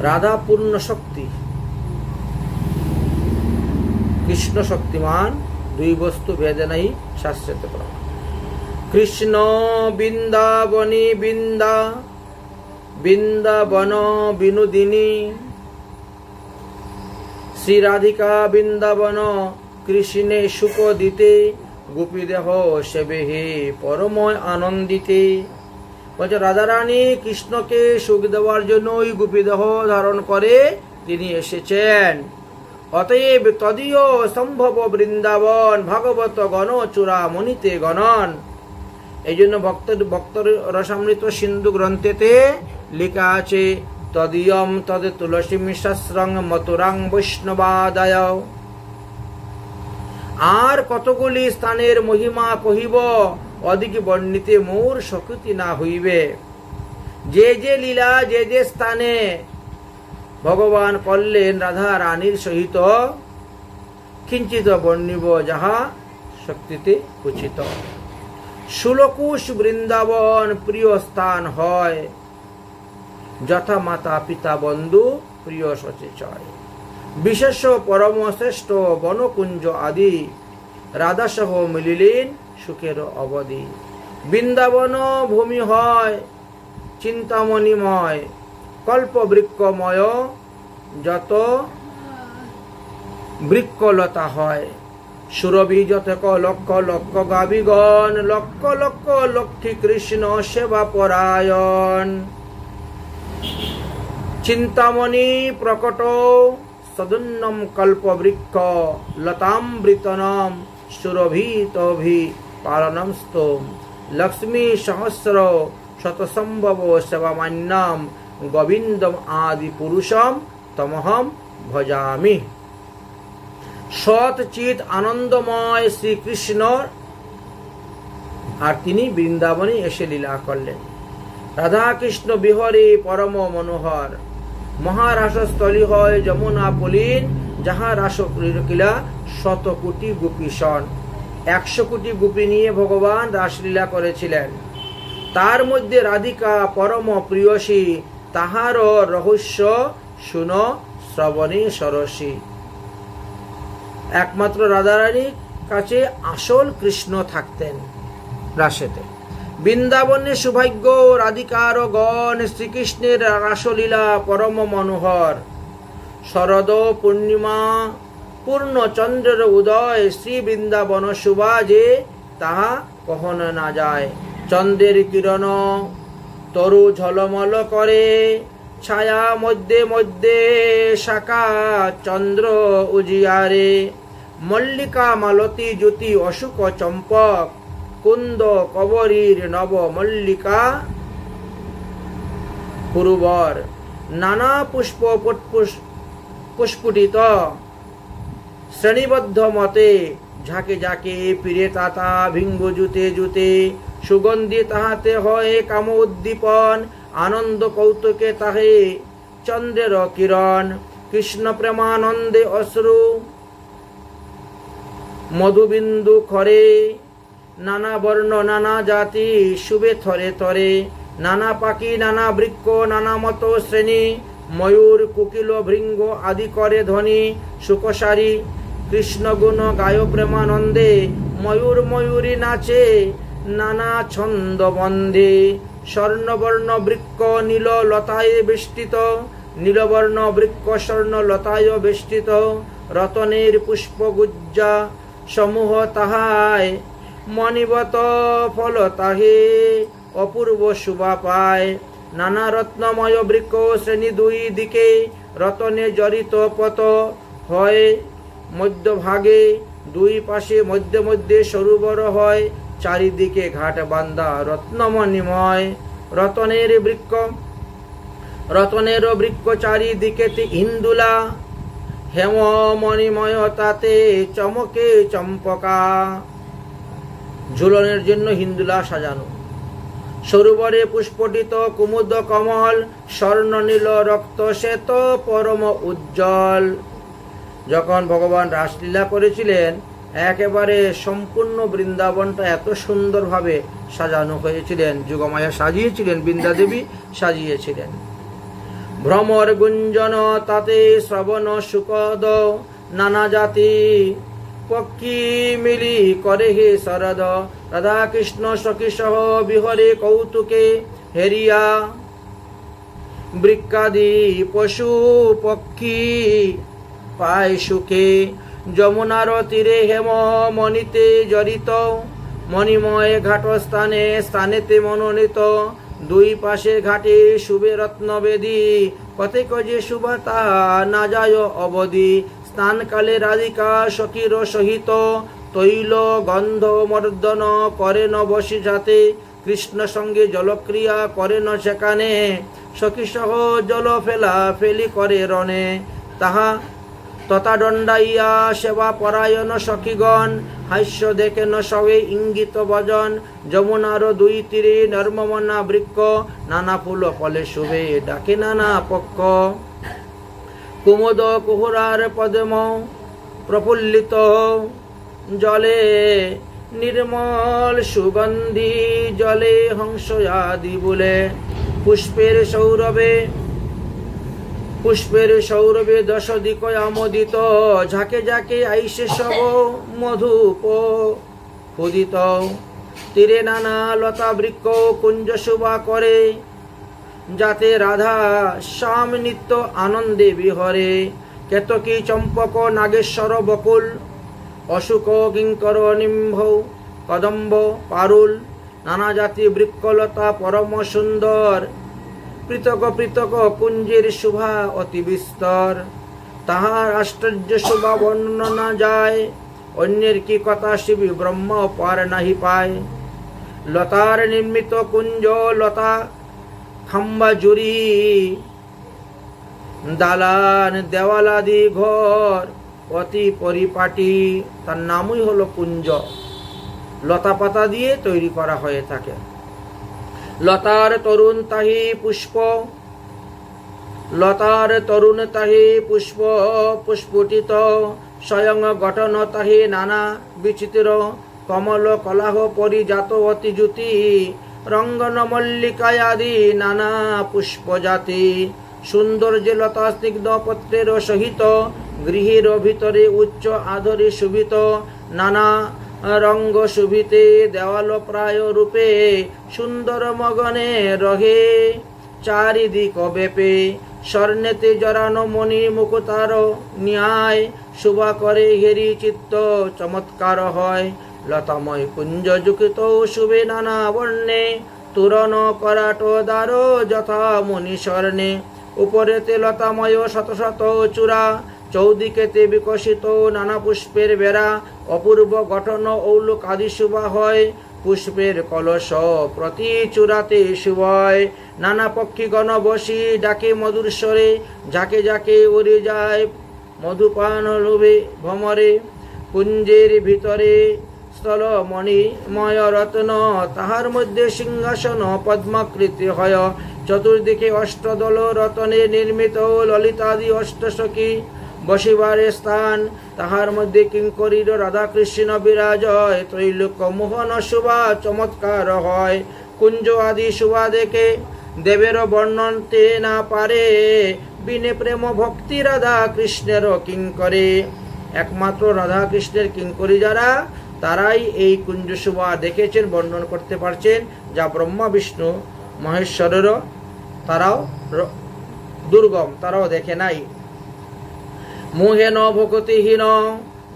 রাধা পূর্ণ শক্তি, কৃষ্ণ শক্তিমান, দুই বস্তু ভেদে নাই শাস্ত্রেতে প্রমাণ। কৃষ্ণ বৃন্দাবনী বৃন্দাবন বিনোদিনী, শ্রী রাধিকা বৃন্দাবন কৃষ্ণে সুখ দিতে। গোপী দেহ সেবে হে পরময় আনন্দিতে। বলছে রাধারানী কৃষ্ণকে সুখ দেওয়ার জন্য ওই গোপী দেহ ধারণ করে তিনি এসেছেন। অতএব তদীয় সম্ভব বৃন্দাবন, ভাগবত গণ চূড়ামণিতে গণন। এই জন্য ভক্ত রসামৃত সিন্ধু গ্রন্থেতে লেখা আছে তদীয়ম তদ তুলসী মিশ্রং মথুরাং বৈষ্ণবাদায়। আর কতগুলি স্থানের মহিমা কহিব, অধিক বর্ণিতে মোর শক্তি না হইবে। যে যে লীলা যে যে স্থানে ভগবান করলেন রাধা রানীর সহিত, কিঞ্চিত বর্ণিব যাহা শক্তিতে উচিত। সুলকুশ বৃন্দাবন প্রিয় স্থান হয়, যথা মাতা পিতা বন্ধু প্রিয় সচেচয়। বিশেষ পরম শ্রেষ্ঠ বনকুঞ্জ আদি, রাধা সহ মিলিলেন সুখের অবধি। বৃন্দাবন ভূমি হয় চিন্তামণিময়, কল্প বৃক্ষময় যত বৃক্ষলতা হয়। সুরভি যতক লক্ষ লক্ষ গাবিগণ, লক্ষ লক্ষ লক্ষ্মী কৃষ্ণ সেবা পরায়ণ। চিন্তামণি প্রকট সদুন্নম কল্প বৃক্ষ, লতামৃতনম সুরভিতভি পালনম স্তোম। লক্ষ্মী সহস্র শতসম্ভব সেবামান্যম, গোবিন্দম আদি পুরুষম তমহম ভজামি। সৎ চিত আনন্দময় শ্রীকৃষ্ণ, আর তিনি বৃন্দাবনে এসে লীলা করলেন। রাধা কৃষ্ণ বিহরে পরম মনোহর, মহারাসস্থলী হয় যমুনা পলিন, যাহা রাস কিলা 100 কোটি গোপীসন। 100 কোটি গোপী নিয়ে ভগবান রাসলীলা করেছিলেন। তার মধ্যে রাধিকা পরম প্রিয়সী, তাহার রহস্য শুন শ্রবণে সরসী। একমাত্র রাধারানীর কাছে আসল কৃষ্ণ থাকতেন রাসেতে। বৃন্দাবনে সৌভাগ্য রাধিকার গণ, শ্রীকৃষ্ণের রাসলীলা পরম মনোহর। শরদ পূর্ণিমা পূর্ণ চন্দ্রের উদয়, শ্রী বৃন্দাবন শোভা যে তাহা কহন না যায়। চন্দ্রের কিরণ তরু ঝলমল করে, ছায়া মধ্যে মধ্যে শাখা চন্দ্র উজিয়ারে। মল্লিকা মালতী জ্যোতি অশোক চম্পক, কুন্দ কবরীর নব মল্লিকা পুরুবর। নানা পুষ্প পুষ্পুটিত শ্রেণীবদ্ধ মতে, ঝাঁকে ঝাঁকে পীরে তাতা ভিঙ্গ জুতে জুতে। সুগন্ধি তাহাতে হয় কাম উদ্দীপন, আনন্দ কৌতুকে তাহে চন্দ্রের কিরণ। কৃষ্ণ প্রেমানন্দে অশ্রু মধুবিন্দু খরে, নানা বর্ণ নানা জাতি শুভে থরে থরে। নানা পাখি নানা বৃক্ষ নানা মত শ্রেণী, ময়ূর কোকিল ভৃঙ্গ আদি করে ধ্বনি। সুকসারী কৃষ্ণ গুণ গায় প্রেমানন্দে, ময়ূর ময়ূরী নাচে নানা ছন্দ বন্ধে। স্বর্ণবর্ণ বৃক্ষ নীল লতায় বেষ্টিত, নীলবর্ণ বৃক্ষ স্বর্ণ লতায় বেষ্টিত। রতনের পুষ্পগুজ্জা সমূহ তাহায়, মণিবত ফল তাহে অপূর্ব শোভা পায়। নানা রত্নময় বৃক্ষ শ্রেণী দুই দিকে, রতনে জড়িত পত হয় মধ্যভাগে। দুই পাশে মধ্যে মধ্যে সরোবর হয়, চারিদিকে ঘাট বান্ধা রত্নমণিময়। রতনের বৃক্ষ চারিদিকেতে ইন্দুলা, হেম মণিময় তাতে চমকে চম্পকা। ঝুলনের জন্য হিন্দুলা সাজানো। সরোবরে পুষ্পটিত কুমুদ কমল, স্বর্ণ নীল রক্ত শ্বেত পরম উজ্জ্বল। যখন ভগবান রাসলীলা করেছিলেন, একেবারে সম্পূর্ণ বৃন্দাবনটা এত সুন্দরভাবে সাজানো হয়েছিলেন। যুগমায়া সাজিয়েছিলেন, বৃন্দা দেবী সাজিয়েছিলেন। ভ্রমর গুঞ্জন তাতে শ্রবণ সুখদ, নানা জাতি পক্ষী মিলি করে হে শরদ। রাধা কৃষ্ণ সখী সহ বিহরে কৌতুকে, হেরিয়া বৃক্ষাদি পশু পক্ষী পায় সুখে। যমুনার তীরে হেম মণিতে জড়িত, মণিময় ঘাট স্থানে স্থানেতে মনোনীত। দুই পাশে ঘাটে শুভে রত্নবেদী, কতেক যে শুভতা না যায় অবধি। স্নানকালে রাধিকা সখীর সহিত তৈল গন্ধ মর্দন করেন বসি যাতে, কৃষ্ণ সঙ্গে জলক্রিয়া করেন সেখানে, সখী সহ জল ফেলা ফেলি করে রণে, তাহা তথা দণ্ডাইয়া সেবা পরায়ণ সখীগণ, হাস্য দেখেন সবে ইঙ্গিত ভজন, যমুনার দুই তীরে নর্মমনা বৃক্ষ, নানা ফুল ফলে শুভে ডাকে নানা পক্ষ, কুমুদ কুহুরার পদ্ম প্রফুল্লিত জলে, নির্মল সুগন্ধি জলে হংস আদি বলে, পুষ্পের সৌরভে দশ দিক আমোদিত, ঝাঁকে ঝাঁকে আইসে সব মধুপ ক্ষুদিত, তীরে নানা লতা বৃক্ষ কুঞ্জ শোভা করে, যাতে রাধা শ্যাম নিত্য আনন্দে বিহরে, কেতকী চম্পক নাগেশ্বর বকুল, অশুক কিঙ্কর নিম্ভ কদম্ব পারুল, নানা জাতি বৃক্ষলতা পরম সুন্দর, পৃথক পৃথক কুঞ্জের শোভা অতি বিস্তর, তাহার আশ্চর্য শোভা বর্ণনা যায়, অন্যের কি কথা শিবি ব্রহ্ম পার নাহি পায়, লতার নির্মিত কুঞ্জ লতা খাম্বা জুড়ি, দালান দেওয়ালাদি ঘর অতি পরিপাটি, তার নামই হলো কুঞ্জ, লতা পাতা দিয়ে তৈরি করা হয়ে থাকে। লতার তরুণ তাহি পুষ্প, লতার তরুণ তাহি পুষ্প পুষ্পটিত, স্বয়ং গঠন তাহি নানা বিচিত্র, কমল কলাহ পরিজাত অতি জ্যোতি, রঙ্গন মল্লিকায় আদি নানা পুষ্প জাতি, সৌন্দর্যে লতা স্নিগ্ধ পত্রের সহিত, গৃহের ভিতরে উচ্চ আধরে শোভিত, নানা রঙ্গ শোভিতে দেওয়াল প্রায় রূপে, সুন্দর মগনে রহে চারিদিক ব্যাপে, স্বর্ণেতে জড়ানো মণি মুকুতার ন্যায়, শোভা করে হেরি চিত্ত চমৎকার হয়, লতাময় কুঞ্জ যুক্ত শুভে নানা বর্ণে, তুরন করাট দ্বার যথা মণি স্বর্ণে, উপরেতে লতাময় শত শত চূড়া, চৌদিকেতে বিকশিত নানা পুষ্পের বেড়া, অপূর্ব গঠন ঔলক আদি শোভা হয়, পুষ্পের কলস প্রতি চূড়াতে শুভয়, নানা পক্ষীগণ বসি ডাকে মধুর স্বরে, ঝাঁকে ঝাঁকে উড়ে যায় মধুপান লোভে ভ্রমরে, কুঞ্জের ভিতরে স্থল মণিময় রত্ন, তাহার মধ্যে সিংহাসন পদ্মাকৃতি হয়, চতুর্দিকে অষ্টদল রতনে নির্মিত ললিতাদি অষ্টসখী বসিবারে স্থান, তাহার মধ্যে কিঙ্করীর রাধা কৃষ্ণ বিরাজয়, ত্রৈলোক্য মোহন শোভা চমৎকার হয়, কুঞ্জ আদি শোভা দেখে দেবের বর্ণনতে না পারে, বিনে প্রেম ভক্তি রাধা কৃষ্ণের কিঙ্করে, একমাত্র রাধা কৃষ্ণের কিঙ্করী যারা, তারাই এই কুঞ্জ শোভা দেখেছেন, বর্ণন করতে পারছেন, যা ব্রহ্মা বিষ্ণু মহেশ্বরেরও তারাও দুর্গম, তারাও দেখে নাই। মোহেন ভক্তিহীন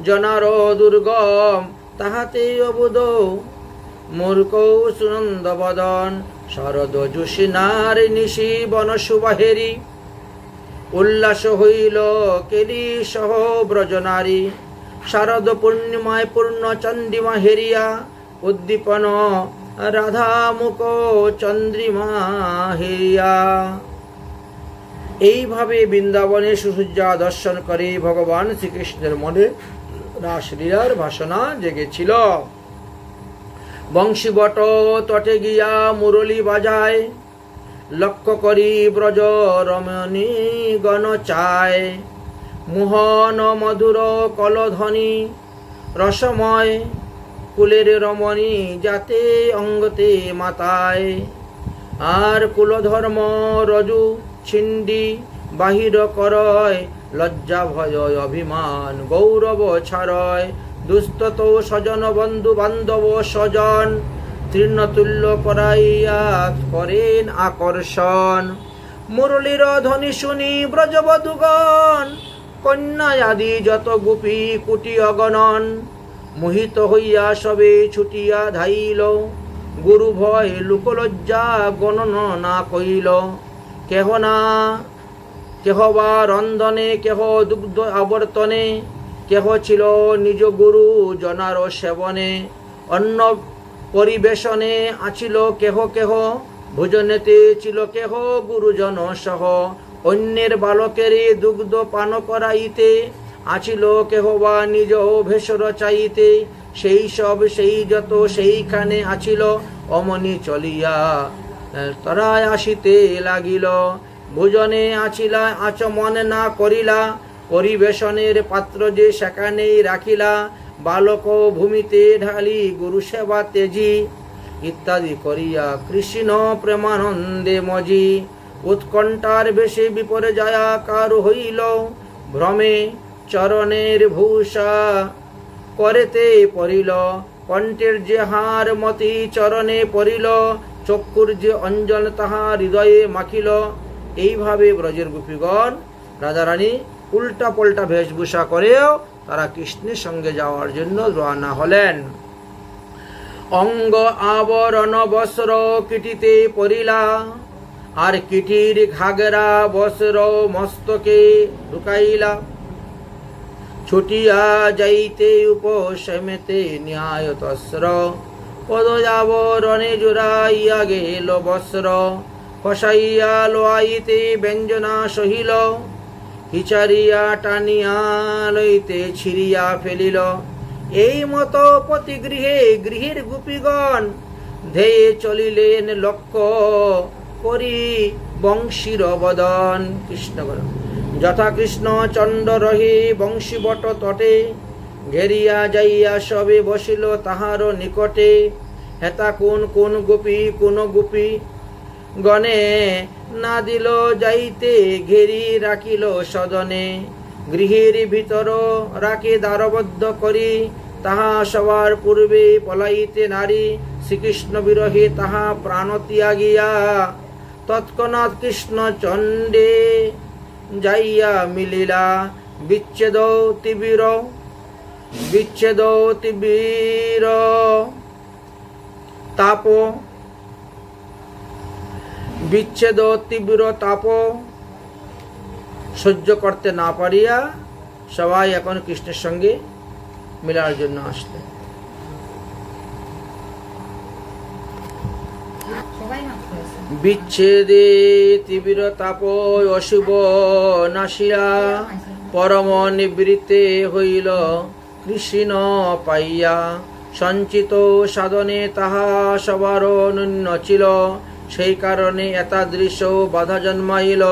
জনার দুর্গম, তাহাতে অবুধ মূর্খ সুনন্দ বদন, শরদ জুষিনার নিশি বন সুবাহেরি, উল্লাস হইল কেলি সহ ব্রজনারী, শারদ পূর্ণিমায় পূর্ণ চন্দ্রিমা হেরিয়া, উদ্দীপন রাধা মুখ চন্দ্রিমা হেরিয়া। এইভাবে বৃন্দাবনে সুসজ্জা দর্শন করে ভগবান শ্রীকৃষ্ণের মনে রাসলীলার বাসনা জেগেছিল। বংশীবট তটে গিয়া মুরলী বাজায়, লক্ষ্য করি ব্রজ রমণী গণ চায়, মোহন মধুর কলধ্বনি রসময়, কুলের রমণী যাতে অঙ্গতে মাতায়, আর কুলধর্ম রজু ছিন্দি বাহির করয়, লজ্জা ভয় অভিমান গৌরব ছাড়য়, দুস্তত স্বজন বন্ধু বান্ধব স্বজন, তৃণতুল্য করাইয়া করেন আকর্ষণ, মুরলীর ধ্বনি শুনি ব্রজবধূগণ, কন্যা আদি যত গোপী কুটি অগণন, মোহিত হইয়া সবে ছুটিয়া ধাইল, গুরু ভয় লোকলজ্জা গণন না কইল, কেহ বা রন্ধনে কেহ দুগ্ধ আবর্তনে, কেহ ছিল নিজ গুরু জনার সেবনে, অন্ন পরিবেশনে আছিল কেহ কেহ, ভোজনেতে ছিল কেহ গুরুজন সহ, অন্যের বালকের দুগ্ধ পান করাইতে আছিল কেহ বা নিজ ভেষর চাইতে, সেই সব সেই যত সেইখানে আছিল, অমনি চলিয়া তরায় আসিতে লাগিল। ভোজনে আছিলা আচমন না করিলা, পরিবেশনের পাত্র যে সেখানেই রাখিলা, বালক ভূমিতে ঢালি গুরু সেবা তেজি, ইত্যাদি করিয়া কৃষ্ণ প্রেমানন্দে মজি। উৎকণ্ঠার বেশে বিপরে যায়াকার হইল, ভ্রমে চরণের ভূষা করেতে পড়িল, কণ্ঠের যে হার মতি চরণে পড়িল, চক্ষুর যে অঞ্জন তাহা হৃদয়ে মাখিল। এইভাবে ব্রজের গোপীগণ রাধারানী উল্টা পাল্টা বেশভূষা করেও তারা কৃষ্ণের সঙ্গে যাওয়ার জন্য রওনা হলেন। অঙ্গ আবরণ বস্ত্র কিটিতে পরিলা, আর কিটির ঘাগরা বস্ত্র মস্তকে ঢুকাইলা, ছুটিয়া যাইতে উপশমেতে ন্যায়তস্র, পদযাবরণে জুড়াইয়া গেল বস্ত্র, খসাইয়া লোয়াইতে ব্যঞ্জনা সহিল, হিচারিয়া টানিয়া লইতে ছিড়িয়া ফেলিল। এই মতো প্রতি গৃহে গৃহের গোপীগণ ধেয়ে চলিলেন লক্ষ্য করি বংশীর বদন। কৃষ্ণ যথা কৃষ্ণ চন্ড রহে বংশী বট তটে, ঘেরিয়া যাইয়া সবে বসিল তাহার নিকটে, হেতা কোন কোন গোপী কোন গোপী গণে না দিল যাইতে, ঘেরি রাখিল সদনে, গৃহের ভিতর রাখে দ্বারবদ্ধ করি, তাহা সবার পূর্বে পলাইতে নারী, শ্রীকৃষ্ণ বিরহে তাহা প্রাণ ত্যাগিয়া, তৎক্ষণাৎ কৃষ্ণ চণ্ডে যাইয়া মিলিলা, বিচ্ছেদ তিবির তাপ, বিচ্ছেদ তীব্র তাপ সহ্য করতে না পারিয়া সবাই এখন কৃষ্ণের সঙ্গে মিলার জন্য আসলে। বিচ্ছেদে তীব্র তাপ অশুভ নাসিয়া, পরম নিবৃত্তে হইল কৃষ্ণ পাইয়া, সঞ্চিত সাধনে তাহা সবার ন্যূন ছিল, সেই কারণে এতাদৃশ বাধা জন্মাইল,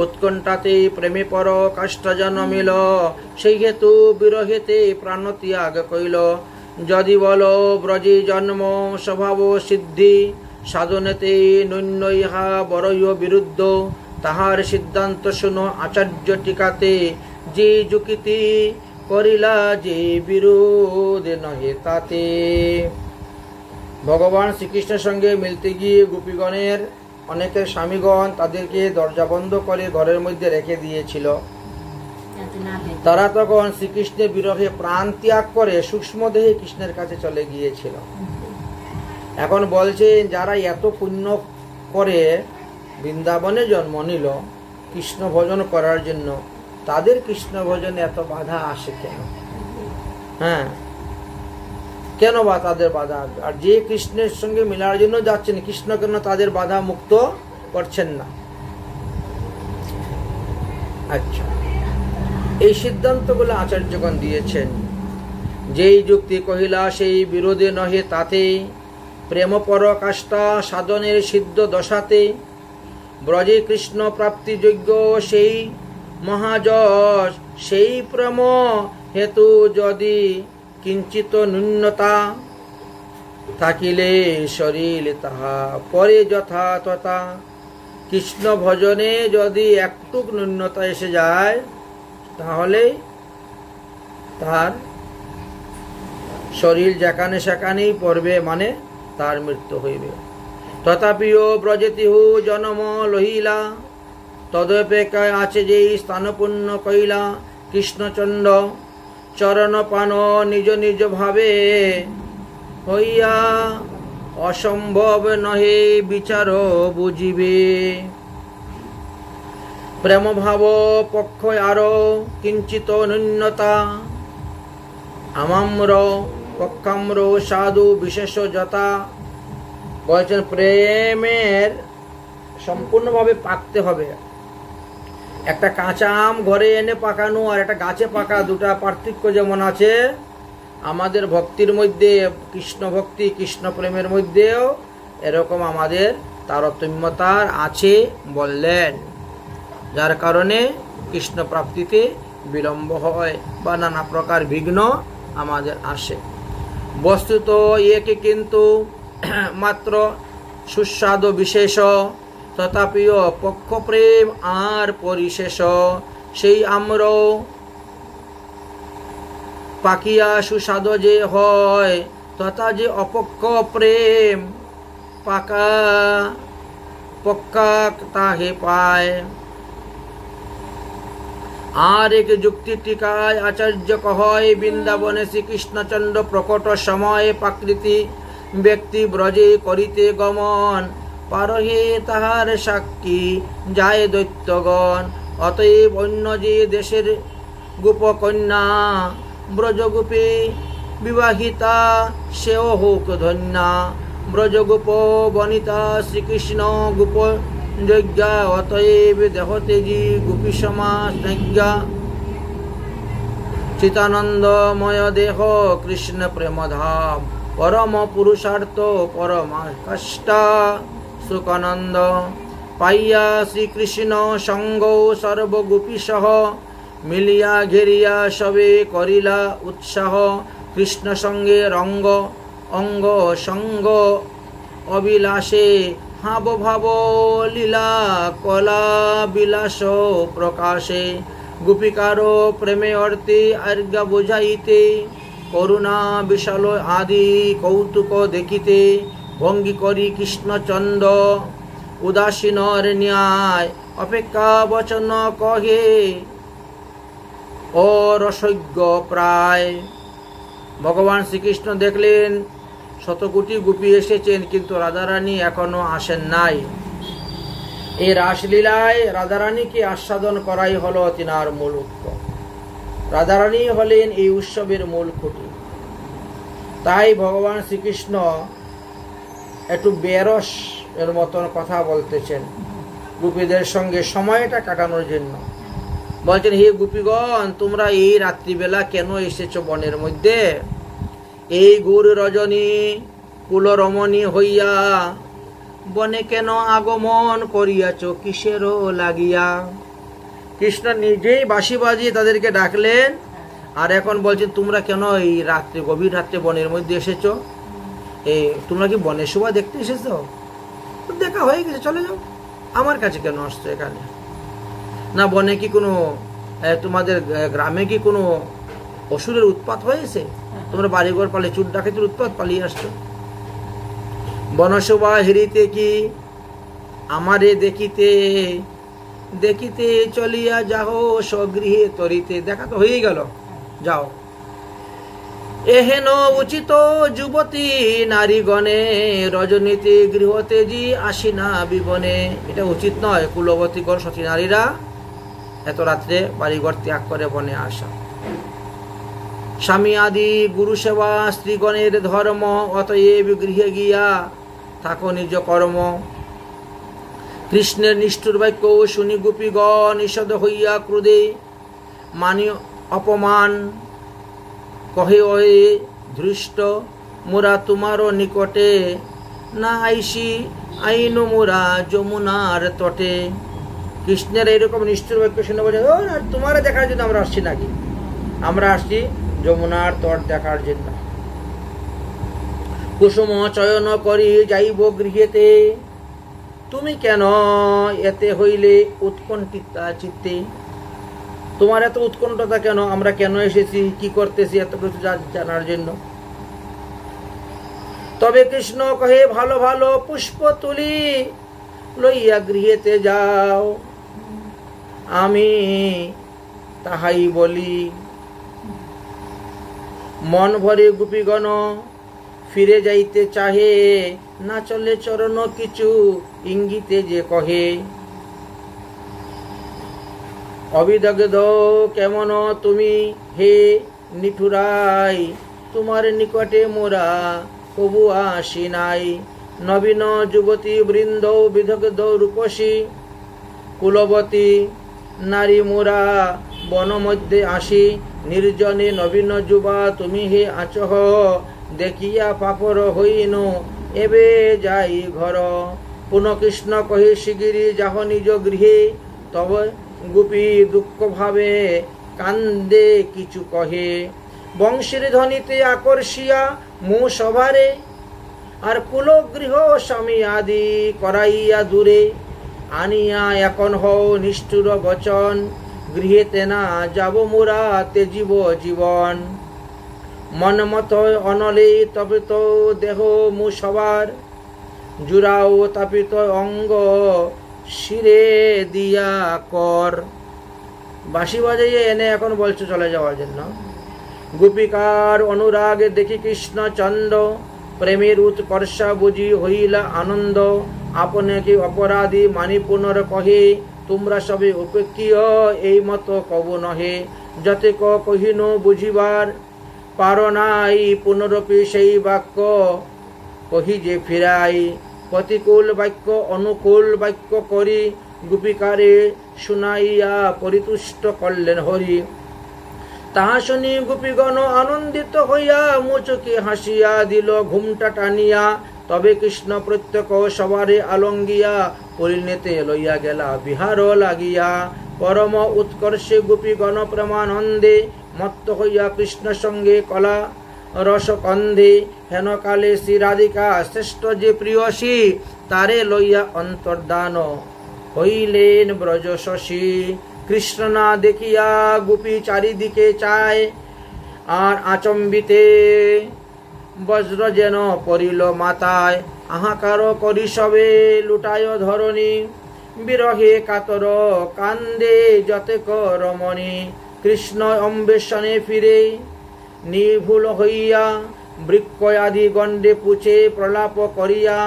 উৎকণ্ঠাতে প্রেমে পর কাষ্ঠ জন্মিল, সেই হেতু বিরহেতে প্রাণ ত্যাগ কইল। যদি বল ব্রজে জন্ম স্বভাব সিদ্ধি, সাধনেতে নৈন্য ইহা বড়ই বিরুদ্ধ, তাহার সিদ্ধান্ত শুনো আচার্য টিকাতে, যে যুক্তি করিলা যে বিরোধ নহে তাতে। ভগবান শ্রীকৃষ্ণের সঙ্গে মিলতে গিয়ে গোপীগণের অনেকের স্বামীগণ তাদেরকে দরজা বন্ধ করে ঘরের মধ্যে রেখে দিয়েছিল। তারা তখন শ্রীকৃষ্ণের বিরহে প্রাণ ত্যাগ করে সূক্ষ্মদেহে কৃষ্ণের কাছে চলে গিয়েছিল। এখন বলছে যারা এত পুণ্য করে বৃন্দাবনে জন্ম নিল কৃষ্ণ ভজন করার জন্য, তাদের কৃষ্ণ ভজনে এত বাধা আসে কেন? হ্যাঁ, কেন বা তাদের বাধা আসবে? আর যে কৃষ্ণের সঙ্গে মিলার জন্য যাচ্ছেন, কৃষ্ণ কেন তাদের বাধা মুক্ত করছেন না? আচ্ছা, এই সিদ্ধান্তগুলো আচার্যগণ দিয়েছেন। যেই যুক্তি কহিলা সেই বিরোধে নহে তাতে, প্রেম পরকাষ্ঠা সাধনের সিদ্ধ দশাতে, ব্রজে কৃষ্ণ প্রাপ্তি যোগ্য সেই মহাযশ, সেই প্রেম হেতু যদি কিঞ্চিত ন্যূনতা থাকিলে শরীর তাহা পরে যথা তথা। কৃষ্ণ ভজনে যদি একটুক ন্যূনতা এসে যায় তাহলে তার শরীর যেখানে সেখানেই পড়বে, মানে তার মৃত্যু হইবে। তথাপিও ব্রজেতিহু জন্ম লহিলা, তদপেক্ষায় আছে যেই স্থানপূর্ণ কইলা, কৃষ্ণচন্দ্র চরণ পান নিজ নিজ ভাবে হইয়া, অসম্ভব নহে বিচার বুঝিবে। প্রেম ভাব পক্ষ আরো কিঞ্চিত ন্যূনতা, আমাম্র পক্ষাম্র সাধু বিশেষ যথা। বলছেন প্রেমের সম্পূর্ণভাবে পাকতে হবে। একটা কাঁচা আম ঘরে এনে পাকানো আর একটা গাছে পাকা, দুটা পার্থক্য যেমন আছে আমাদের ভক্তির মধ্যে, কৃষ্ণ ভক্তি কৃষ্ণ প্রেমের মধ্যেও এরকম আমাদের তারতম্যতার আছে বললেন, যার কারণে কৃষ্ণ প্রাপ্তিতে বিলম্ব হয় বা নানা প্রকার বিঘ্ন আমাদের আসে। বস্তুত একে কিন্তু মাত্র সুস্বাদু বিশেষ, তথাপিও পক্ষ প্রেম আর পরিশেষ। সেই আম্র পাকিয়া সুস্বাদু যে হয়, তথা যে অপক্ষ প্রেম পাকা পক্কা তাহে পায়। আর এক যুক্তি টিকায় আচার্য কহয়, বৃন্দাবনে শ্রীকৃষ্ণচন্দ্র প্রকট সময়ে প্রাকৃতি ব্যক্তি ব্রজে করিতে গমন, পারহে তাহার সাক্ষী যায় দৈত্যগণ। অতএব অন্য যে দেশের গোপকন্যা ব্রজগোপে বিবাহিতা, সেও হোক ধন্যা। ব্রজগোপ বনিতা শ্রীকৃষ্ণ গোপ যজ্ঞা, অতএব দেহতেজি গোপী সমাজ যজ্ঞা। চিতানন্দময় দেহ কৃষ্ণ প্রেম ধাম, পরম পুরুষার্থ পরমা কষ্টা। সুখানন্দ পাইয়া শ্রীকৃষ্ণ সঙ্গ সর্বগোপী সহ, মিলিয়া ঘেরিয়া সবে করিলা উৎসাহ। কৃষ্ণ সঙ্গে রঙ্গ অঙ্গ সঙ্গ অবিলাসে, হাব ভাব লীলা কলা বিলাস প্রকাশে। গোপিকার প্রেমে অর্থে আজ্ঞা বুঝাইতে, করুণা বিশাল আদি কৌতুক দেখিতে। ভঙ্গি করি কৃষ্ণচন্দ্র উদাসীনর ন্যায়, অপেক্ষা বচন কহে ও রসজ্ঞ প্রায়। ভগবান শ্রীকৃষ্ণ দেখলেন শতকোটি গোপী এসেছেন, কিন্তু রাধারানী এখনো আসেন নাই। এই রাসলীলায় রাধারানীকে আস্বাদন করাই হলো তিনার মূল উদ্দেশ্য। রাধারানী হলেন এই উৎসবের মূল খুঁটি। তাই ভগবান শ্রীকৃষ্ণ একটু বেরস এর মতন কথা বলতেছেন গোপীদের সঙ্গে সময়টা কাটানোর জন্য। বলছেন, হে গোপীগণ, তোমরা এই রাত্রিবেলা কেন এসেছো বনের মধ্যে? এই গৌর রজনী কুলরমণী হইয়া বনে কেন আগমন করিয়াছ কিসেরও লাগিয়া? কৃষ্ণ নিজেই বাঁশি বাজিয়ে তাদেরকে ডাকলেন, আর এখন বলছেন তোমরা কেন এই রাত্রে গভীর রাত্রে বনের মধ্যে এসেছো? তোমরা কি বনের শোভা দেখতে এসেছো? দেখা হয়ে গেছে, চলে যাও। আমার কাছে কেন আসছো এখানে? না বনে কি কোনো তোমাদের গ্রামে কি কোনো অসুরের উৎপাত হয়েছে? তোমরা বাড়িঘর পালিয়ে চুর ডাকাতের উৎপাত পালিয়ে আসছো? বনশোভা হেরিতে কি আমারে দেখিতে দেখিতে চলিয়া যাও স্বগৃহে তরিতে। দেখা তো হয়েই গেল, যাও। এহেন উচিত যুবতী নারীগণে, রজনীতে গৃহতেজি আসি না বিবনে। এটা উচিত নয় কুলবতীগণ সতী নারীরা এত রাত্রে বাড়িঘর ত্যাগ করে বনে আসা। স্বামী আদি গুরু সেবা স্ত্রীগণের ধর্ম, অতএব গৃহে গিয়া থাকো নিজ কর্ম। কৃষ্ণের নিষ্ঠুর বাক্য শুনি গোপীগণ ঈষদ হইয়া ক্রোধে, মানি অপমান কহে ওয়ে ধৃষ্ট। মোরা তোমারও নিকটে না আইসি আইন মোরা যমুনার তটে। কৃষ্ণের এইরকম নিষ্ঠুর বাক্য শুনে বলে, ও না, তোমারে দেখার জন্য আমরা আসছি নাকি? আমরা আসছি যমুনার তট দেখার জন্য। কুসুম চয়ন করি যাইব গৃহেতে, তুমি কেন এতে হইলে উৎকণ্ঠিতা চিত্তে? তোমার এত উৎকণ্ঠতা কেন? আমরা কেন এসেছি, কি করতেছি, এত কিছু জানার জন্য। তবে কৃষ্ণ কহে, ভালো ভালো পুষ্প তুলি লইয়া গৃহেতে যাও, আমি তাহাই বলি। মন ভরে গোপীগণ ফিরে যাইতে চাহে, না চলে চরণ কিছু ইঙ্গিতে যে কহে। অবিদগ্ধ কেমন তুমি হে নিঠুরাই, তোমার নিকটে মোরা কবু আসি নাই। নবীন যুবতী বৃন্দ বিদগ্ধ রূপসী কুলবতী নারী মোরা বন মধ্যে আসি। নির্জনে নবীন যুবা তুমি হে আচহ, দেখিয়া পাপর হইন এবে যাই ঘর। পুনঃ কৃষ্ণ কহে শিগিরি যাহ নিজ গৃহে, তবে গোপী দুঃখ ভাবে কান্দে কিছু কহে। বংশীর ধ্বনিতে আকর্ষিয়া মো সভারে, আর কুলগৃহ স্বামী আদি করাইয়া দূরে। আনিয়া এখন হও নিষ্ঠুর বচন, গৃহেতে না যাব মোরা তেজিব জীবন। মন মত অনলে তবে তো দেহ মু সবার, জুড়াও তাপিত অঙ্গ শিরে দিয়া কর। বাঁশি বাজাইয়ে এনে এখন বলছে চলে যাওয়ার জন্য। গোপিকার অনুরাগে দেখি কৃষ্ণচন্দ্র, প্রেমের উৎকর্ষা বুঝি হইলা আনন্দ। আপনে কি অপরাধী মানি পুনর কহে, তোমরা সবে উপেক্ষীয় এই মত কব নহে। যতে কহিন বুঝিবার পার নাই, পুনরপি সেই বাক্য কহি যে ফিরাই। প্রতিকূল বাক্য অনুকূল বাক্য করি, গোপিকারে শুনাইয়া পরিতুষ্ট করলেন হরি। তাহা শুনি গোপীগণ আনন্দিত হইয়া মুচকি হাসিয়া দিল ঘুমটা টানিয়া। তবে কৃষ্ণ প্রত্যক্ষ সবারে আলঙ্গিয়া, পরিণীতে লইয়া গেলা বিহার লাগিয়া। পরম উৎকর্ষে গোপীগণ প্রেমানন্দে, মত্ত হইয়া কৃষ্ণ সঙ্গে কলা রসকন্ধে। হেন কালে শ্রী রাধিকা শ্রেষ্ঠ যে প্রিয়সী, তারে লইয়া অন্তর্দান হইলেন ব্রজ শশী। কৃষ্ণ না দেখিয়া গোপী চারিদিকে চায়, আর আচম্বিতে বজ্র যেন পড়িল মাথায়। আহাকার করি সবে লুটায় ধরণী, বিরহে কাতর কান্দে যতেক রমণী। কৃষ্ণ অম্বেষণে ফিরে নির্ভুল হইয়া, বৃক্ষ আদি গণ্ডে পুছে প্রলাপ করিয়া।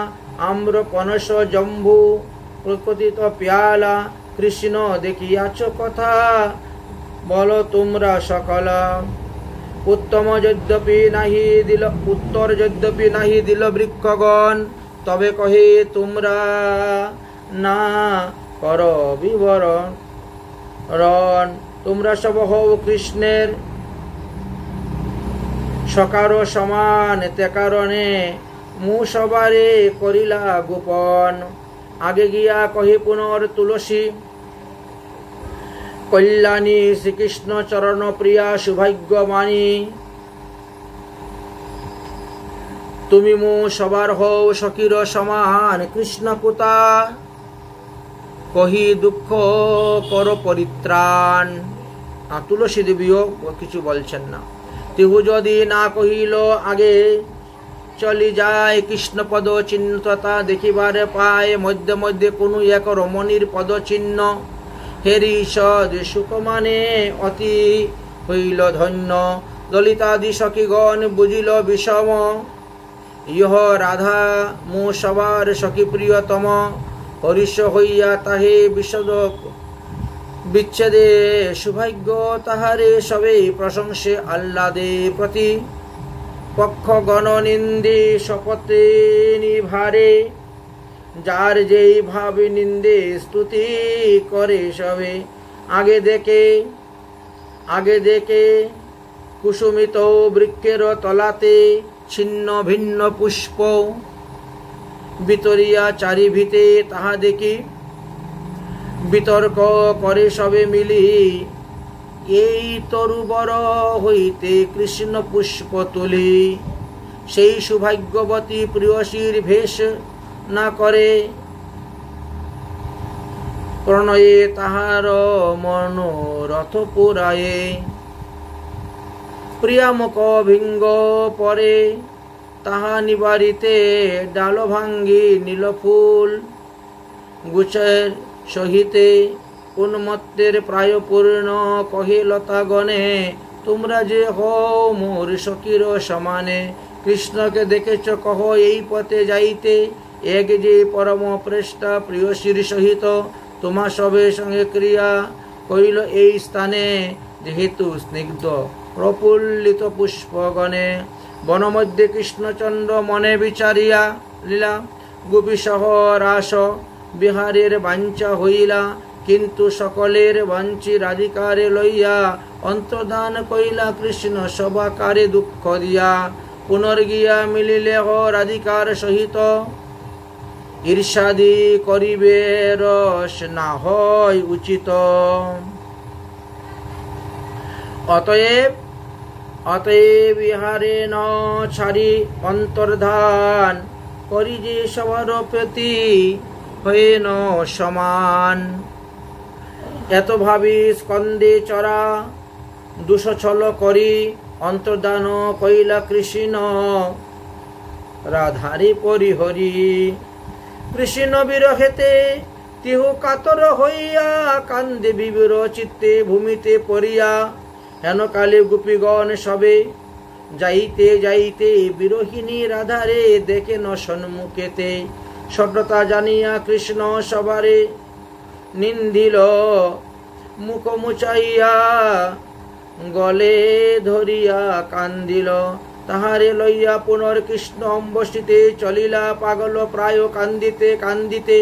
আম্র পনস জম্বু প্রকটিত পেয়ালা, কৃষ্ণ দেখিয়াছ কথা বল তোমরা সকলা। উত্তর যদ্যপি নাহি দিল বৃক্ষগণ, তবে কহে তোমরা না কর বিবরণ। তোমরা সব হও কৃষ্ণের সকার সমান, তে কারণে মু সবারে করিলা গোপন। আগে গিয়া কহে পুনর তুলসী, কল্যাণী শ্রীকৃষ্ণ চরণ প্রিয়া সৌভাগ্যমানী। তুমি মু সবার হও সখীর সমান, কৃষ্ণ পুতা কহি দুঃখ কর পরিত্রাণ। তুলসী দেবীও কিছু বলছেন না। তিহু যদি না কহিল আগে, চলি যায় কৃষ্ণ পদ চিহ্ন তথা দেখিবারে পায়। মধ্যে মধ্যে কোন এক রমণীর পদ চিহ্ন, হেরি সদ সুকমানে অতি হইল ধন্য। ললিতাদি সখীগণ বুঝিল বিষম, ইহ রাধা মো সবার সখী প্রিয়তম। হরিষ হইয়া তাহে বিশদ বিচ্ছেদে, সৌভাগ্য তাহারে সবে প্রশংসে আহ্লাদে। প্রতি পক্ষ গণ নিন্দে শপথে নিভারে, যার যেই ভাবে নিন্দে স্তুতি করে সবে। আগে দেখে কুসুমিত বৃক্ষের তলাতে, ছিন্ন ভিন্ন পুষ্প বিতরিয়া চারিভিতে। তাহা দেখি বিতর্ক করে সবে মিলি, এই তরুবর হইতে কৃষ্ণ পুষ্প তুলি। সেই সৌভাগ্যবতী প্রিয়সীর ভেষ না করে, প্রণয়ে তাহার মনোরথ পুরায়ে। প্রিয়ামুখ ভিঙ্গ পরে তাহা নিবারিতে, ডাল ভাঙ্গি নীল ফুল গুছের সহিতে। উন্মত্তের প্রায় পূর্ণ কহে লতাগণে, তোমরা যে হও মোর সখীর সমানে। কৃষ্ণকে দেখেছ কহ এই পথে যাইতে, এক যে পরম প্রেষ্টা প্রিয়সীর সহিত। তোমার সবে সঙ্গে ক্রিয়া করিল এই স্থানে, যেহেতু স্নিগ্ধ প্রফুল্লিত পুষ্পগণে। বনমধ্যে কৃষ্ণচন্দ্র মনে বিচারিয়া লীলা, গোপী সহ রাস বিহারের বাঞ্ছা হইলা। কিন্তু সকলের বাঞ্ছি রাধিকারে লইয়া, অন্তর্ধান কইলা কৃষ্ণ সবাকারে দুঃখ দিয়া। পুনর্গিয়া মিলিলে রাধিকার সহিত, ঈর্ষাদি করিবে রস না হয় উচিত। অতএব ইহারে ন ছাড়ি অন্তর্ধান, করি যে সবার প্রতি হয়ে ন সমান। এত ভাবি স্কন্দে চরা, দুঃছল করি অন্তর্ধান কইলা কৃষ্ণ রাধারে পরিহরি। কৃষ্ণ বিরহেতে তিহু কাতর হইয়া, কান্দে বিবির চিত্তে ভূমিতে পড়িয়া। হেন কালে গোপীগণ সবে যাইতে যাইতে, বিরহিণী রাধারে দেখেন সন্মুখেতে। সত্যতা জানিয়া কৃষ্ণ সবারে নিন্দিল, মুখ মুচাইয়া গলে ধরিয়া কান্দিল। তাহারে লইয়া পুনর কৃষ্ণ অম্বসিতে চলিলা, পাগল প্রায় কান্দিতে কান্দিতে।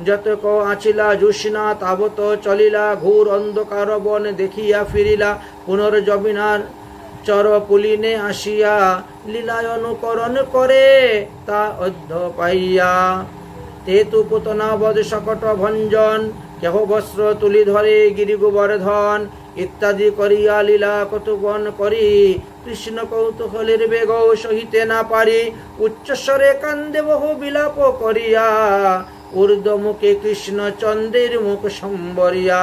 যতক আছিলা জুস্না তাবত চলিলা, ঘোর অন্ধকার বন দেখিয়া ফিরিলা। পুনর যমিনার চর পুলিনে আসিয়া, লীলায় অনুকরণ করে তা অধ্য পাইয়া। তেতু পুতনা বধ সকট ভঞ্জন, কেহ বস্ত্র তুলি ধরে গিরি গোবর্ধন। ইত্যাদি করিয়া লীলা কতুগণ করি, কৃষ্ণ কৌতূহলের বেগ সহিতে না পারি। উচ্চস্বরে কান্দে বহু বিলাপ করিয়া, ঊর্ধ্ব মুখে কৃষ্ণ চন্দ্রের মুখ সম্বরিয়া।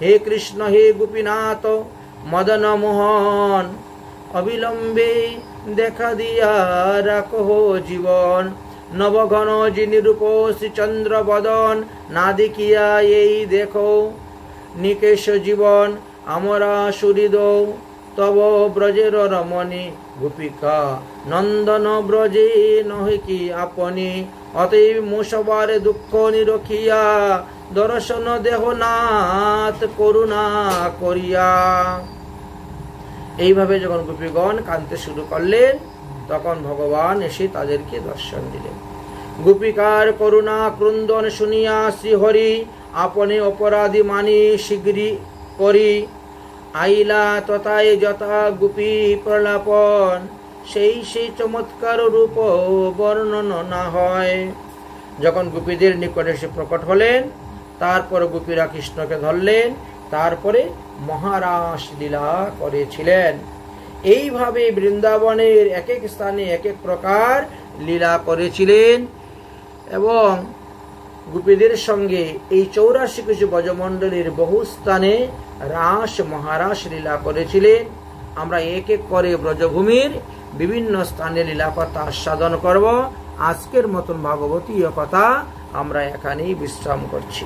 হে কৃষ্ণ হে গোপীনাথ মদন মোহন, অবিলম্বে দেখা দিয়া রাখো জীবন। নবঘন যিনি রূপ শ্রীচন্দ্র বদন, না দেখিয়া এই দেখো নিকেশ জীবন। আমরা সুহৃদ তব ব্রজের রমণী, গোপিকা নন্দন ব্রজে নহে কি আপনি। অতএব মুসবার দুঃখ নিরখিয়া, দর্শন দেহ নাথ করুণা করিয়া। এইভাবে যখন গোপীগণ কাঁদতে শুরু করলেন, তখন ভগবান এসে তাদেরকে দর্শন দিলেন। গোপিকার করুণা ক্রন্দন শুনিয়া শ্রীহরি, আপনি অপরাধী মানি শীঘ্রই করি। আইলা তথায় যথা গোপী প্রলাপন, সেই চমৎকার রূপ বর্ণন না হয়। যখন গোপীদের নিকটে এসে প্রকট হলেন, তারপর গোপীরা কৃষ্ণকে ধরলেন, তারপরে মহারাস লীলা করেছিলেন। এইভাবে বৃন্দাবনের এক এক স্থানে এক এক প্রকার লীলা করেছিলেন এবং গোপীদের সঙ্গে এই 84 কিছু ব্রজমণ্ডলীর বহু স্থানে রাস মহারাস লীলা করেছিলেন। আমরা এক এক করে ব্রজভূমির বিভিন্ন স্থানে লীলা কথা আস্বাদন করব। আজকের মতন ভাগবতীয় কথা আমরা এখানেই বিশ্রাম করছি।